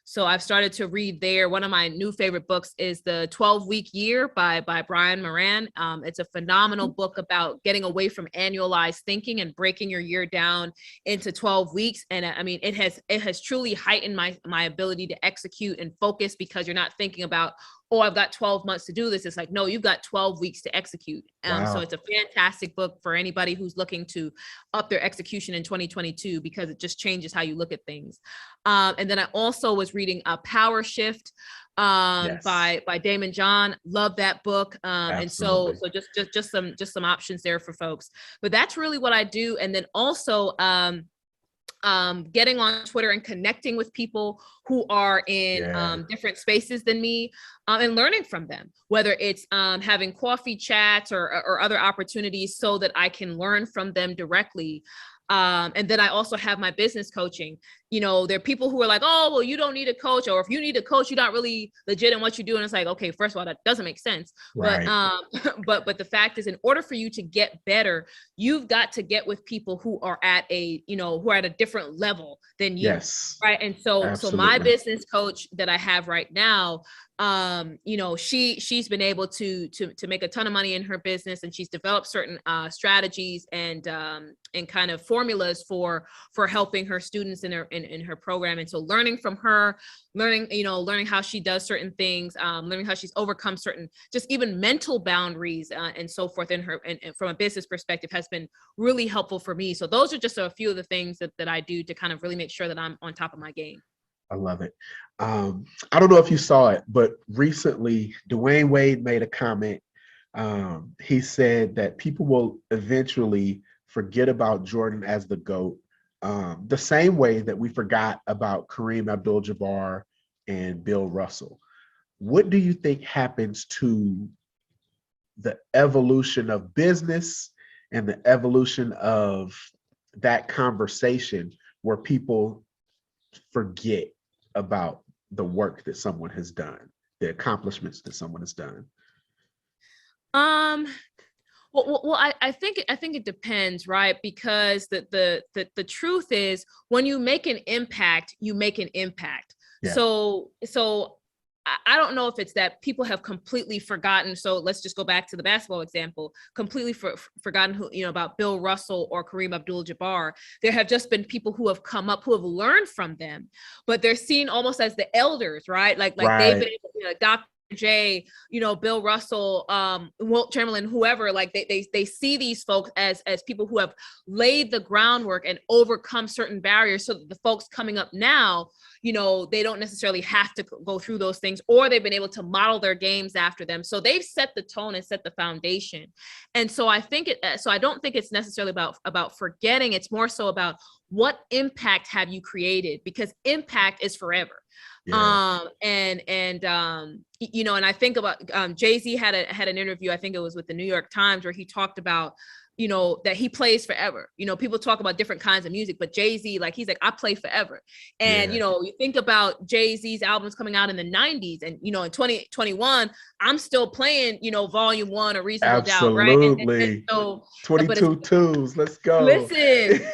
So I've started to read there. One of my new favorite books is The 12-Week Year by Brian Moran. It's a phenomenal book about getting away from annualized thinking and breaking your year down into 12 weeks. And I mean, it has truly heightened my ability to execute and focus, because you're not thinking about, oh, I've got 12 months to do this. It's like, no, you've got 12 weeks to execute. So it's a fantastic book for anybody who's looking to up their execution in 2022, because it just changes how you look at things. And then I also was reading Power Shift by Damon John. Love that book. And so just some options there for folks. But that's really what I do. And then also getting on Twitter and connecting with people who are in different spaces than me, and learning from them, whether it's having coffee chats or other opportunities so that I can learn from them directly. And then I also have my business coaching. You know, there are people who are like, oh, well, you don't need a coach, or if you need a coach, you're not really legit in what you do. And it's like, okay, first of all, that doesn't make sense. Right. But the fact is, in order for you to get better, you've got to get with people who are at a different level than you. Yes. Right. And so my business coach that I have right now, she's been able to make a ton of money in her business, and she's developed certain strategies and kind of formulas for helping her students in her program. And so learning from her, learning how she does certain things, learning how she's overcome certain just even mental boundaries and so forth in her, and from a business perspective, has been really helpful for me. So those are just a few of the things that I do to kind of really make sure that I'm on top of my game. I love it. I don't know if you saw it, but recently Dwayne Wade made a comment. He said that people will eventually forget about Jordan as the GOAT, the same way that we forgot about Kareem Abdul-Jabbar and Bill Russell. What do you think happens to the evolution of business and the evolution of that conversation where people forget about the work that someone has done, the accomplishments that someone has done? Well, I think it depends, right? Because the truth is, when you make an impact, you make an impact. Yeah. So I don't know if it's that people have completely forgotten. So let's just go back to the basketball example, completely forgotten about Bill Russell or Kareem Abdul-Jabbar. There have just been people who have come up, who have learned from them, but they're seen almost as the elders, right? Like they've been, Dr. J, Bill Russell, Wilt Chamberlain, whoever, like they see these folks as people who have laid the groundwork and overcome certain barriers, so that the folks coming up now, they don't necessarily have to go through those things, or they've been able to model their games after them. So they've set the tone and set the foundation. And so I don't think it's necessarily about forgetting. It's more so about what impact have you created, because impact is forever. Yeah. And I think about Jay-Z had an interview, I think it was with the New York Times, where he talked about that he plays forever. People talk about different kinds of music, but Jay-Z, he's like, I play forever. And, you think about Jay-Z's albums coming out in the 90s, and, in 2021, I'm still playing, Volume 1 or Reasonable Doubt, right? Absolutely. So, 22 twos, let's go. Listen.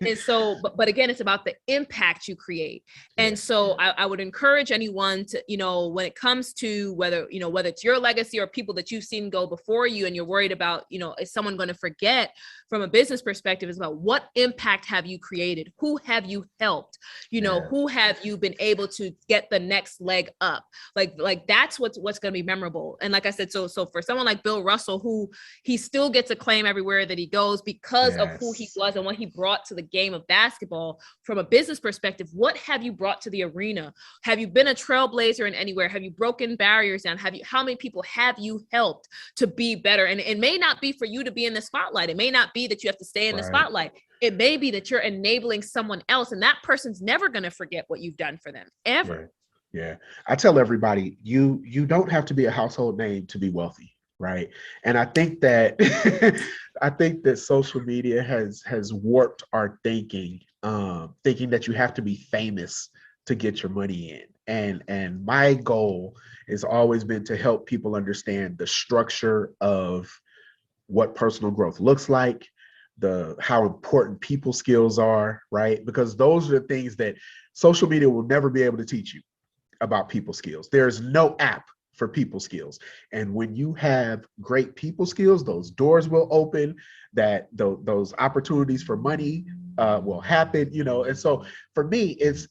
and so, but again, it's about the impact you create. And so I would encourage anyone to, when it comes to whether it's your legacy or people that you've seen go before you, and you're worried about, is someone going to forget, from a business perspective, is about what impact have you created? Who have you helped? Who have you been able to get the next leg up? Like that's what's going to be memorable. And like I said, so for someone like Bill Russell, who he still gets acclaim everywhere that he goes because of who he was and what he brought to the game of basketball, from a business perspective, what have you brought to the arena? Have you been a trailblazer in anywhere? Have you broken barriers down? How many people have you helped to be better? And it may not be for you to be in the spotlight. It may not be that you have to stay in the spotlight. It may be that you're enabling someone else, and that person's never going to forget what you've done for them, ever. Yeah. I tell everybody, you don't have to be a household name to be wealthy, right? And I think that social media has warped our thinking, thinking that you have to be famous to get your money in. And my goal has always been to help people understand the structure of what personal growth looks like, how important people skills are, right? Because those are the things that social media will never be able to teach you about people skills. There's no app for people skills. And when you have great people skills, those doors will open, those opportunities for money will happen, And so for me, it's,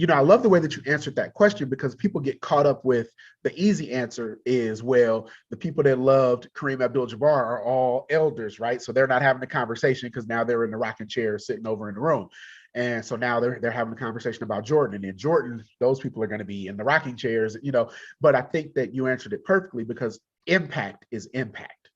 I love the way that you answered that question, because people get caught up with the easy answer is, well, the people that loved Kareem Abdul-Jabbar are all elders, right? So they're not having a conversation because now they're in the rocking chair sitting over in the room. And so now they're having a conversation about Jordan, and then Jordan, those people are going to be in the rocking chairs, But I think that you answered it perfectly, because impact is impact,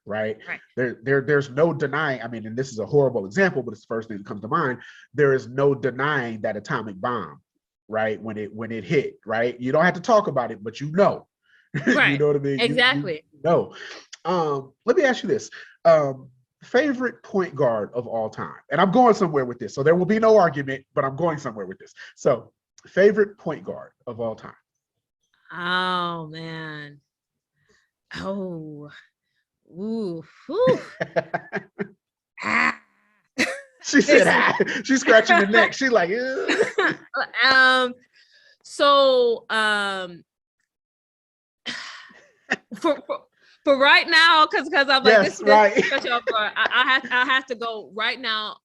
right? There's no denying. I mean, and this is a horrible example, but it's the first thing that comes to mind. There is no denying that atomic bomb, right? When it hit, right? You don't have to talk about it, but Right. You know what I mean? Exactly. Let me ask you this. Favorite point guard of all time? And I'm going somewhere with this, so there will be no argument, but I'm going somewhere with this. So, favorite point guard of all time? Oh, man. Oh. Ooh. She said, she's scratching her neck. She's like, for right now, because I'm like, yes, this right. I have to go right now.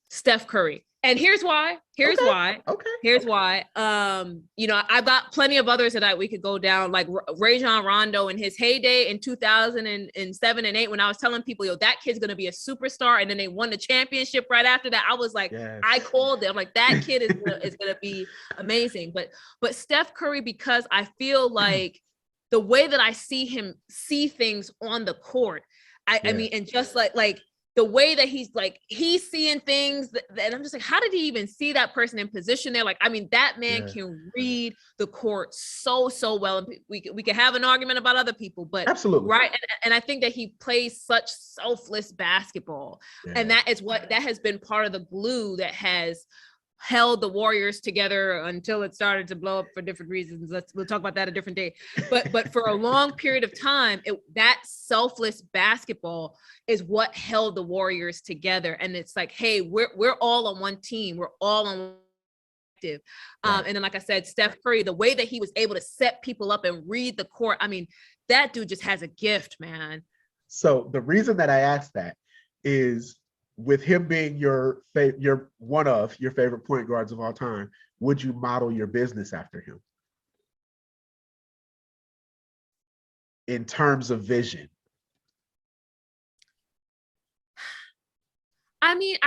Steph Curry. And here's why. Okay. Here's why. I've got plenty of others that we could go down, like Rajon Rondo in his heyday in 2007 and 8, when I was telling people, that kid's going to be a superstar. And then they won the championship right after that. I was like, yes. I called it. I'm like, that kid is going to be amazing. But Steph Curry, because I feel like the way that I see him see things on the court, I mean, and just like the way that he's seeing things, and I'm just like, how did he even see that person in position there? Like, I mean, that man can read the court so well. And we can have an argument about other people, but absolutely, right. And I think that he plays such selfless basketball, and that has been part of the glue that has held the Warriors together until it started to blow up for different reasons. We'll talk about that a different day. But for a long period of time, that selfless basketball is what held the Warriors together. And it's like, hey, we're all on one team. We're all on active. And then, like I said, Steph Curry, the way that he was able to set people up and read the court. I mean, that dude just has a gift, man. So the reason that I asked that is, with him being your one of your favorite point guards of all time, would you model your business after him in terms of vision? I mean,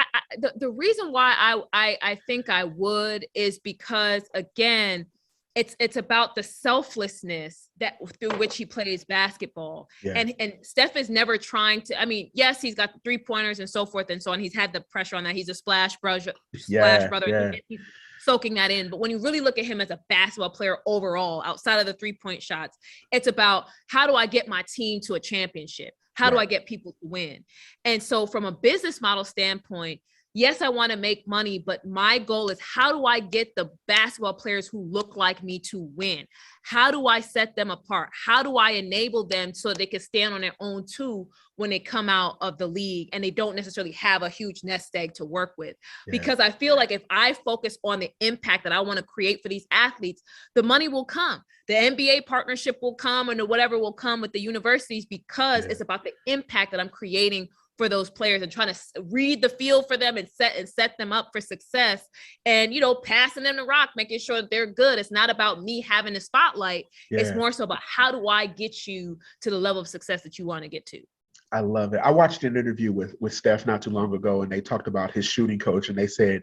the reason why I think I would is because, again, it's about the selflessness that through which he plays basketball. Yeah. And Steph is never trying to, I mean, yes, he's got the 3-pointers and so forth and so on. He's had the pressure on that. He's a splash brother. Yeah. He's soaking that in. But when you really look at him as a basketball player overall, outside of the 3-point shots, it's about, how do I get my team to a championship? How do I get people to win? And so from a business model standpoint, yes, I want to make money, but my goal is, how do I get the basketball players who look like me to win? How do I set them apart? How do I enable them so they can stand on their own too when they come out of the league and they don't necessarily have a huge nest egg to work with? Yeah. Because I feel like if I focus on the impact that I want to create for these athletes, the money will come. The NBA partnership will come, and whatever will come with the universities, because it's about the impact that I'm creating for those players and trying to read the field for them and set them up for success, and, you know, passing them the rock, making sure that they're good. It's not about me having the spotlight. It's more so about, how do I get you to the level of success that you want to get to? I love it. I watched an interview with Steph not too long ago, and they talked about his shooting coach, and they said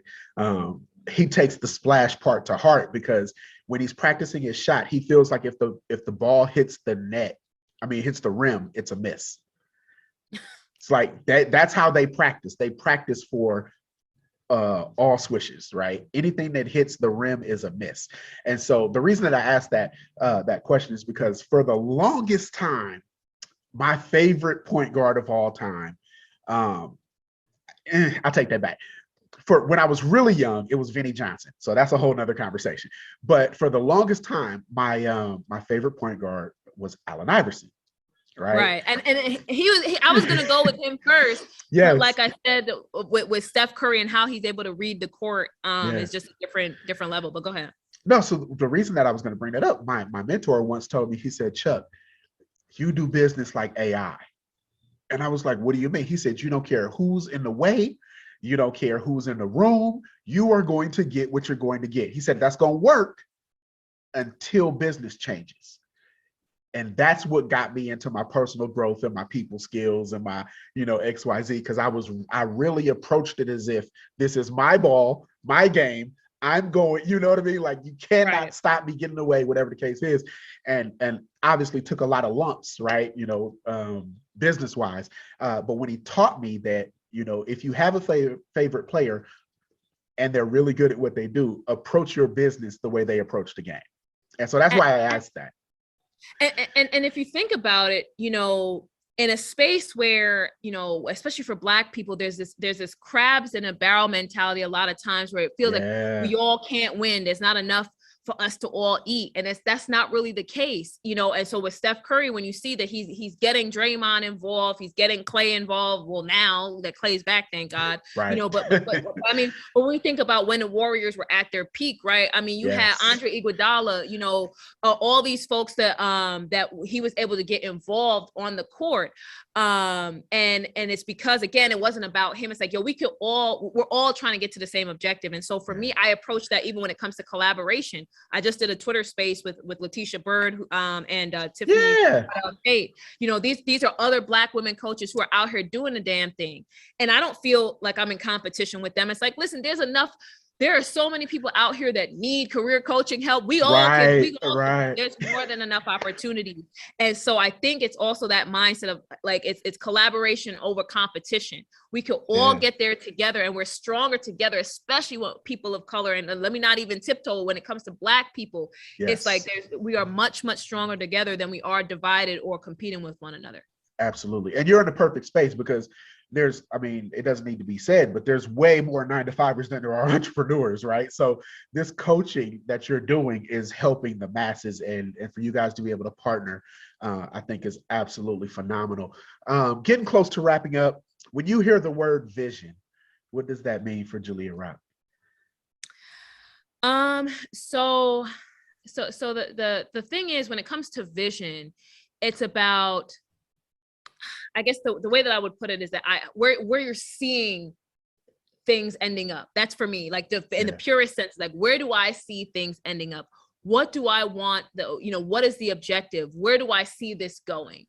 he takes the splash part to heart, because when he's practicing his shot, he feels like if the ball hits the net, hits the rim, it's a miss. It's like that's how they practice. They practice for all swishes, right? Anything that hits the rim is a miss. And so the reason that I asked that question is because for the longest time, my favorite point guard of all time, I'll take that back. For when I was really young, it was Vinnie Johnson. So that's a whole nother conversation. But for the longest time, my favorite point guard was Allen Iverson. Right. And I was going to go with him first. Yeah. Like I said, with Steph Curry and how he's able to read the court is just a different level, but go ahead. No. So the reason that I was going to bring that up, my mentor once told me, he said, Chuck, you do business like AI. And I was like, what do you mean? He said, you don't care who's in the way. You don't care who's in the room. You are going to get what you're going to get. He said, that's going to work until business changes. And that's what got me into my personal growth and my people skills and my, XYZ, because I really approached it as if this is my ball, my game. I'm going, you know what I mean? Like, you cannot stop me getting away, whatever the case is. And obviously took a lot of lumps, right? Business wise. But when he taught me that, if you have a favorite player and they're really good at what they do, approach your business the way they approach the game. And so that's why I asked that. And if you think about it, in a space where, especially for Black people, there's this crabs in a barrel mentality a lot of times, where it feels like we all can't win. There's not enough for us to all eat. And that's not really the case, And so with Steph Curry, when you see that he's getting Draymond involved, he's getting Clay involved. Well, now that Clay's back, thank God, right. But when we think about when the Warriors were at their peak, right? You had Andre Iguodala, all these folks that he was able to get involved on the court. And it's because, again, it wasn't about him. It's like, we're all trying to get to the same objective. And so for me, I approach that even when it comes to collaboration. I just did a Twitter space with Letitia Bird and Tiffany Tate. These are other Black women coaches who are out here doing the damn thing. And I don't feel like I'm in competition with them. It's like, listen, there are so many people out here that need career coaching help. We all can. There's more than enough opportunity. And so I think it's also that mindset of, like, it's collaboration over competition. We can all get there together, and we're stronger together, especially with people of color. And let me not even tiptoe when it comes to Black people. It's like we are much, much stronger together than we are divided or competing with one another. Absolutely. And you're in the perfect space, because it doesn't need to be said, but there's way more 9-to-5ers than there are entrepreneurs, right? So this coaching that you're doing is helping the masses, and for you guys to be able to partner, I think is absolutely phenomenal. Getting close to wrapping up, when you hear the word vision, what does that mean for Jalea Rock? So the thing is, when it comes to vision, it's about, I guess the way that I would put it is that where you're seeing things ending up. That's for me, like in the purest sense, like, where do I see things ending up? What do I want? What is the objective? Where do I see this going?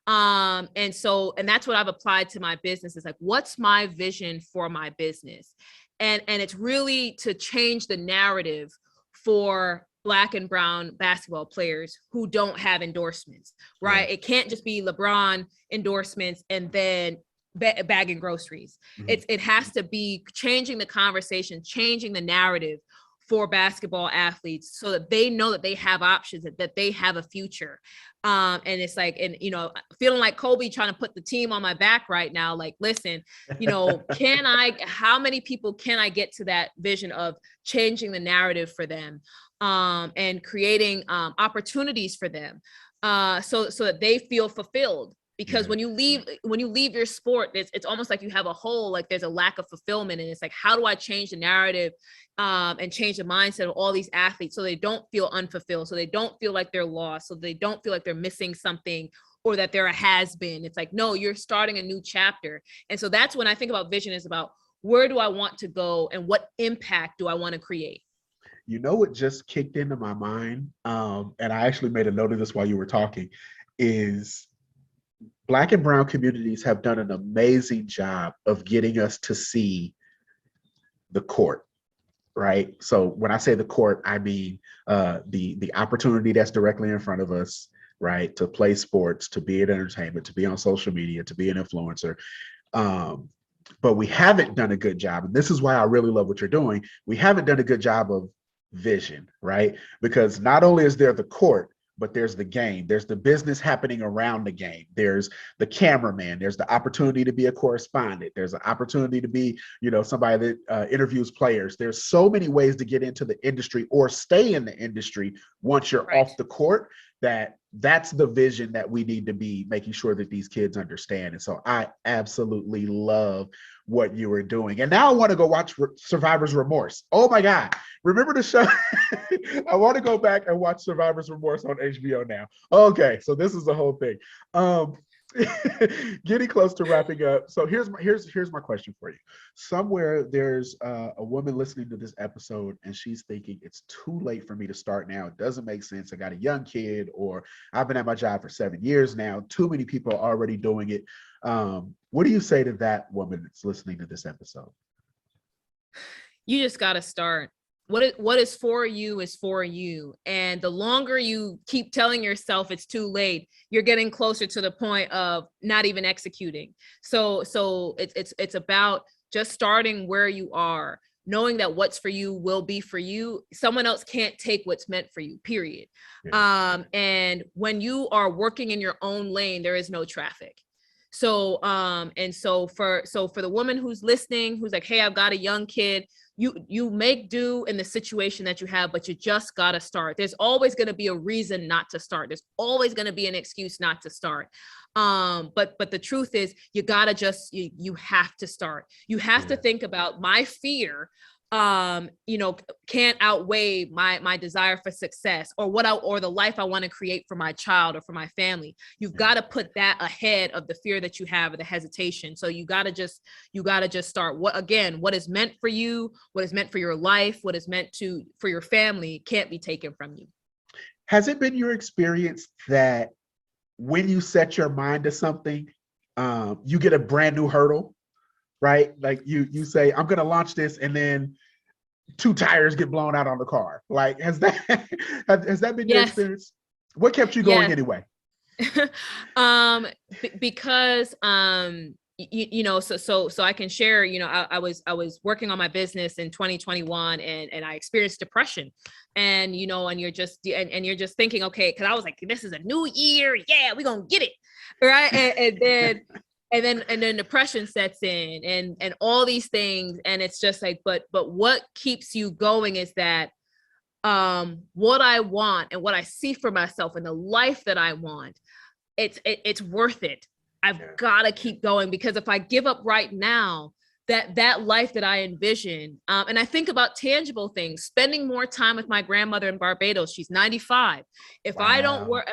And that's what I've applied to my business, is like, what's my vision for my business? And it's really to change the narrative for Black and brown basketball players who don't have endorsements, right? Yeah. It can't just be LeBron endorsements and then bagging groceries. Mm-hmm. It has to be changing the conversation, changing the narrative for basketball athletes so that they know that they have options, that they have a future. And it's like, and, you know, feeling like Kobe trying to put the team on my back right now, like, listen, you know, how many people can I get to that vision of changing the narrative for them, and creating opportunities for them, so that they feel fulfilled. Because when you leave your sport, it's almost like you have a hole, like there's a lack of fulfillment. And it's like, how do I change the narrative and change the mindset of all these athletes so they don't feel unfulfilled, so they don't feel like they're lost, so they don't feel like they're missing something or that they're a has-been. It's like, no, you're starting a new chapter. And so that's when I think about vision, is about, where do I want to go and what impact do I want to create? You know what just kicked into my mind, and I actually made a note of this while you were talking, is Black and brown communities have done an amazing job of getting us to see the court, right? So when I say the court, I mean the opportunity that's directly in front of us, right? To play sports, to be in entertainment, to be on social media, to be an influencer. But we haven't done a good job, and this is why I really love what you're doing. We haven't done a good job of vision, right? Because not only is there the court, but there's the game, there's the business happening around the game, there's the cameraman, there's the opportunity to be a correspondent, there's an opportunity to be, you know, somebody that interviews players. There's so many ways to get into the industry or stay in the industry once you're off the court, that's the vision that we need to be making sure that these kids understand. And so I absolutely love what you were doing. And now I want to go watch Survivor's Remorse. Oh my God. Remember the show? I want to go back and watch Survivor's Remorse on HBO now. Okay, so this is the whole thing. Getting close to wrapping up. So here's my question for you. Somewhere there's a woman listening to this episode and she's thinking, it's too late for me to start now. It doesn't make sense. I got a young kid, or I've been at my job for 7 years now. Too many people are already doing it. What do you say to that woman that's listening to this episode? You just got to start. What is for you is for you. And the longer you keep telling yourself it's too late, you're getting closer to the point of not even executing. So it's about just starting where you are, knowing that what's for you will be for you. Someone else can't take what's meant for you, period. Yeah. And when you are working in your own lane, there is no traffic. So for the woman who's listening, who's like, hey, I've got a young kid, you make do in the situation that you have, but you just got to start. There's always going to be a reason not to start. There's always going to be an excuse not to start. But the truth is, you got to just, you have to start. You have to think about, my fear can't outweigh my desire for success, or the life I want to create for my child or for my family. You've got to put that ahead of the fear that you have, or the hesitation. So you got to just start. What is meant for you, what is meant for your life, what is meant for your family can't be taken from you. Has it been your experience that when you set your mind to something, you get a brand new hurdle? Right? Like you say, I'm going to launch this, and then 2 tires get blown out on the car. Like, has that been your experience? What kept you going anyway? Because so I can share, I was working on my business in 2021, and I experienced depression, and and you're just thinking, okay, because I was like, this is a new year, yeah, we're gonna get it, right? And then depression sets in, and all these things. And it's just like, but what keeps you going is that what I want and what I see for myself and the life that I want, it's worth it. I've got to keep going, because if I give up right now, that life that I envision, and I think about tangible things, spending more time with my grandmother in Barbados. She's 95. If I don't work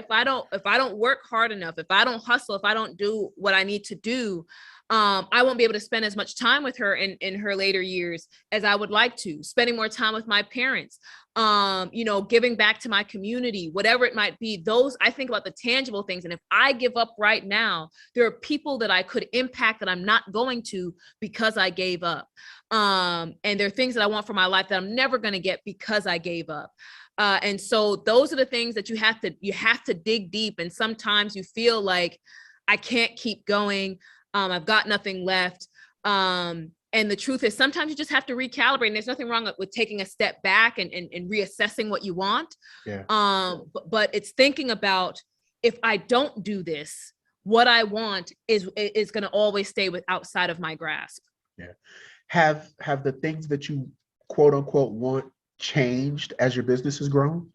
hard enough, if I don't hustle, if I don't do what I need to do, I won't be able to spend as much time with her in her later years as I would like to, spending more time with my parents, giving back to my community, whatever it might be. Those, I think about the tangible things. And if I give up right now, there are people that I could impact that I'm not going to because I gave up. And there are things that I want for my life that I'm never going to get because I gave up. And so those are the things that you have to dig deep. And sometimes you feel like I can't keep going. I've got nothing left. And the truth is sometimes you just have to recalibrate, and there's nothing wrong with taking a step back and reassessing what you want. Yeah. But it's thinking about, if I don't do this, what I want is going to always stay outside of my grasp. Yeah. Have the things that you quote unquote want changed as your business has grown?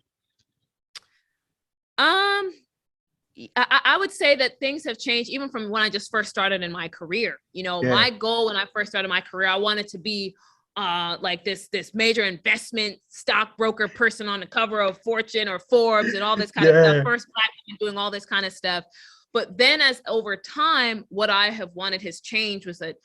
I would say that things have changed even from when I just first started in my career. My goal when I first started my career, I wanted to be like this major investment stockbroker person on the cover of Fortune or Forbes and all this kind of stuff. First Black woman doing all this kind of stuff. But then as over time, what I have wanted has changed, was that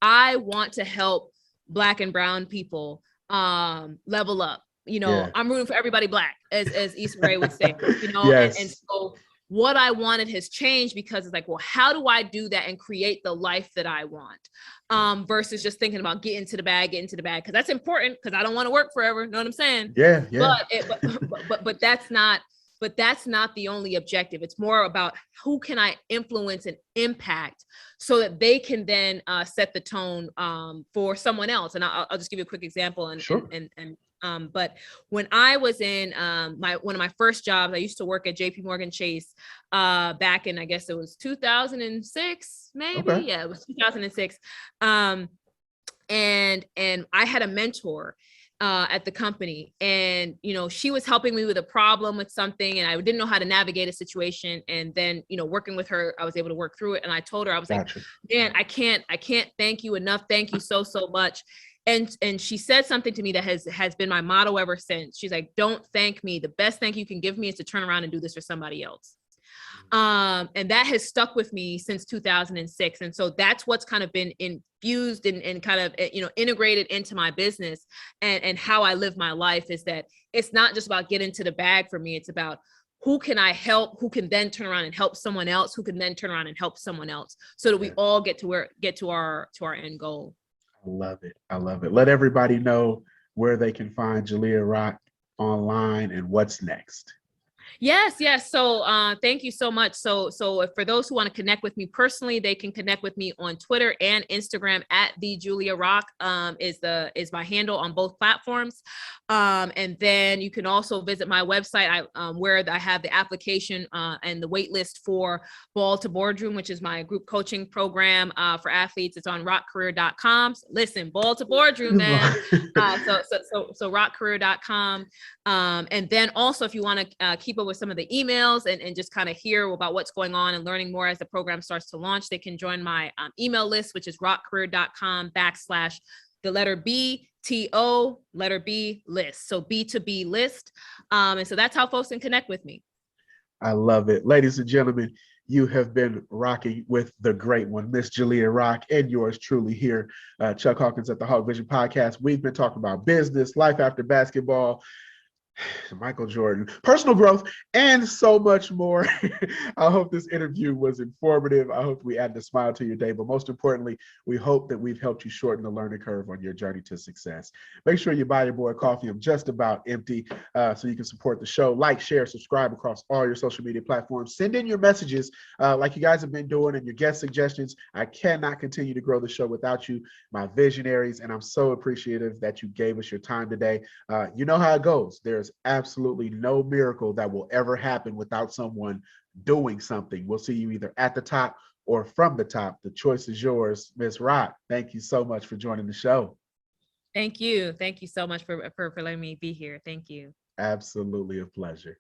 I want to help Black and brown people level up. I'm rooting for everybody Black, as Issa Rae would say, and so what I wanted has changed, because it's like, well, how do I do that and create the life that I want? Versus just thinking about get into the bag, because that's important, because I don't want to work forever. Know what I'm saying? Yeah. But that's not the only objective. It's more about who can I influence and impact so that they can then set the tone for someone else. And I'll just give you a quick example. Sure. But when I was in one of my first jobs, I used to work at JP Morgan Chase back in, I guess it was 2006, maybe. Okay. Yeah, it was 2006. And I had a mentor at the company, and she was helping me with a problem with something, and I didn't know how to navigate a situation. And then working with her, I was able to work through it. And I told her, I was like, man, I can't thank you enough. Thank you so much. And she said something to me that has been my motto ever since. She's like, don't thank me. The best thank you can give me is to turn around and do this for somebody else. And that has stuck with me since 2006. And so that's what's kind of been infused and kind of, integrated into my business and how I live my life, is that it's not just about getting to the bag for me. It's about who can I help, who can then turn around and help someone else, who can then turn around and help someone else, so that we all get to our end goal. I love it. Let everybody know where they can find Jalea Rock online and what's next. Yes. So thank you so much. So for those who want to connect with me personally, they can connect with me on Twitter and Instagram at the Julia Rock is my handle on both platforms. And then you can also visit my website where I have the application and the wait list for Ball to Boardroom, which is my group coaching program for athletes. It's on rockcareer.com. Listen, Ball to Boardroom, man. So rockcareer.com. And then also, if you want to keep up with some of the emails and just kind of hear about what's going on and learning more as the program starts to launch, they can join my email list, which is rockcareer.com/BTO list. So B2B list. And so that's how folks can connect with me. I love it. Ladies and gentlemen, you have been rocking with the great one, Miss Jalea Rock, and yours truly here, Chuck Hawkins at the Hawk Vision Podcast. We've been talking about business, life after basketball, Michael Jordan, personal growth, and so much more. I hope this interview was informative. I hope we added a smile to your day, but most importantly, we hope that we've helped you shorten the learning curve on your journey to success. Make sure you buy your boy coffee. I'm just about empty, so you can support the show. Like, share, subscribe across all your social media platforms. Send in your messages like you guys have been doing, and your guest suggestions. I cannot continue to grow the show without you, my visionaries, and I'm so appreciative that you gave us your time today. You know how it goes. There's absolutely no miracle that will ever happen without someone doing something. We'll see you either at the top or from the top. The choice is yours. Miss Rock, thank you so much for joining the show. Thank you. Thank you so much for letting me be here. Thank you. Absolutely a pleasure.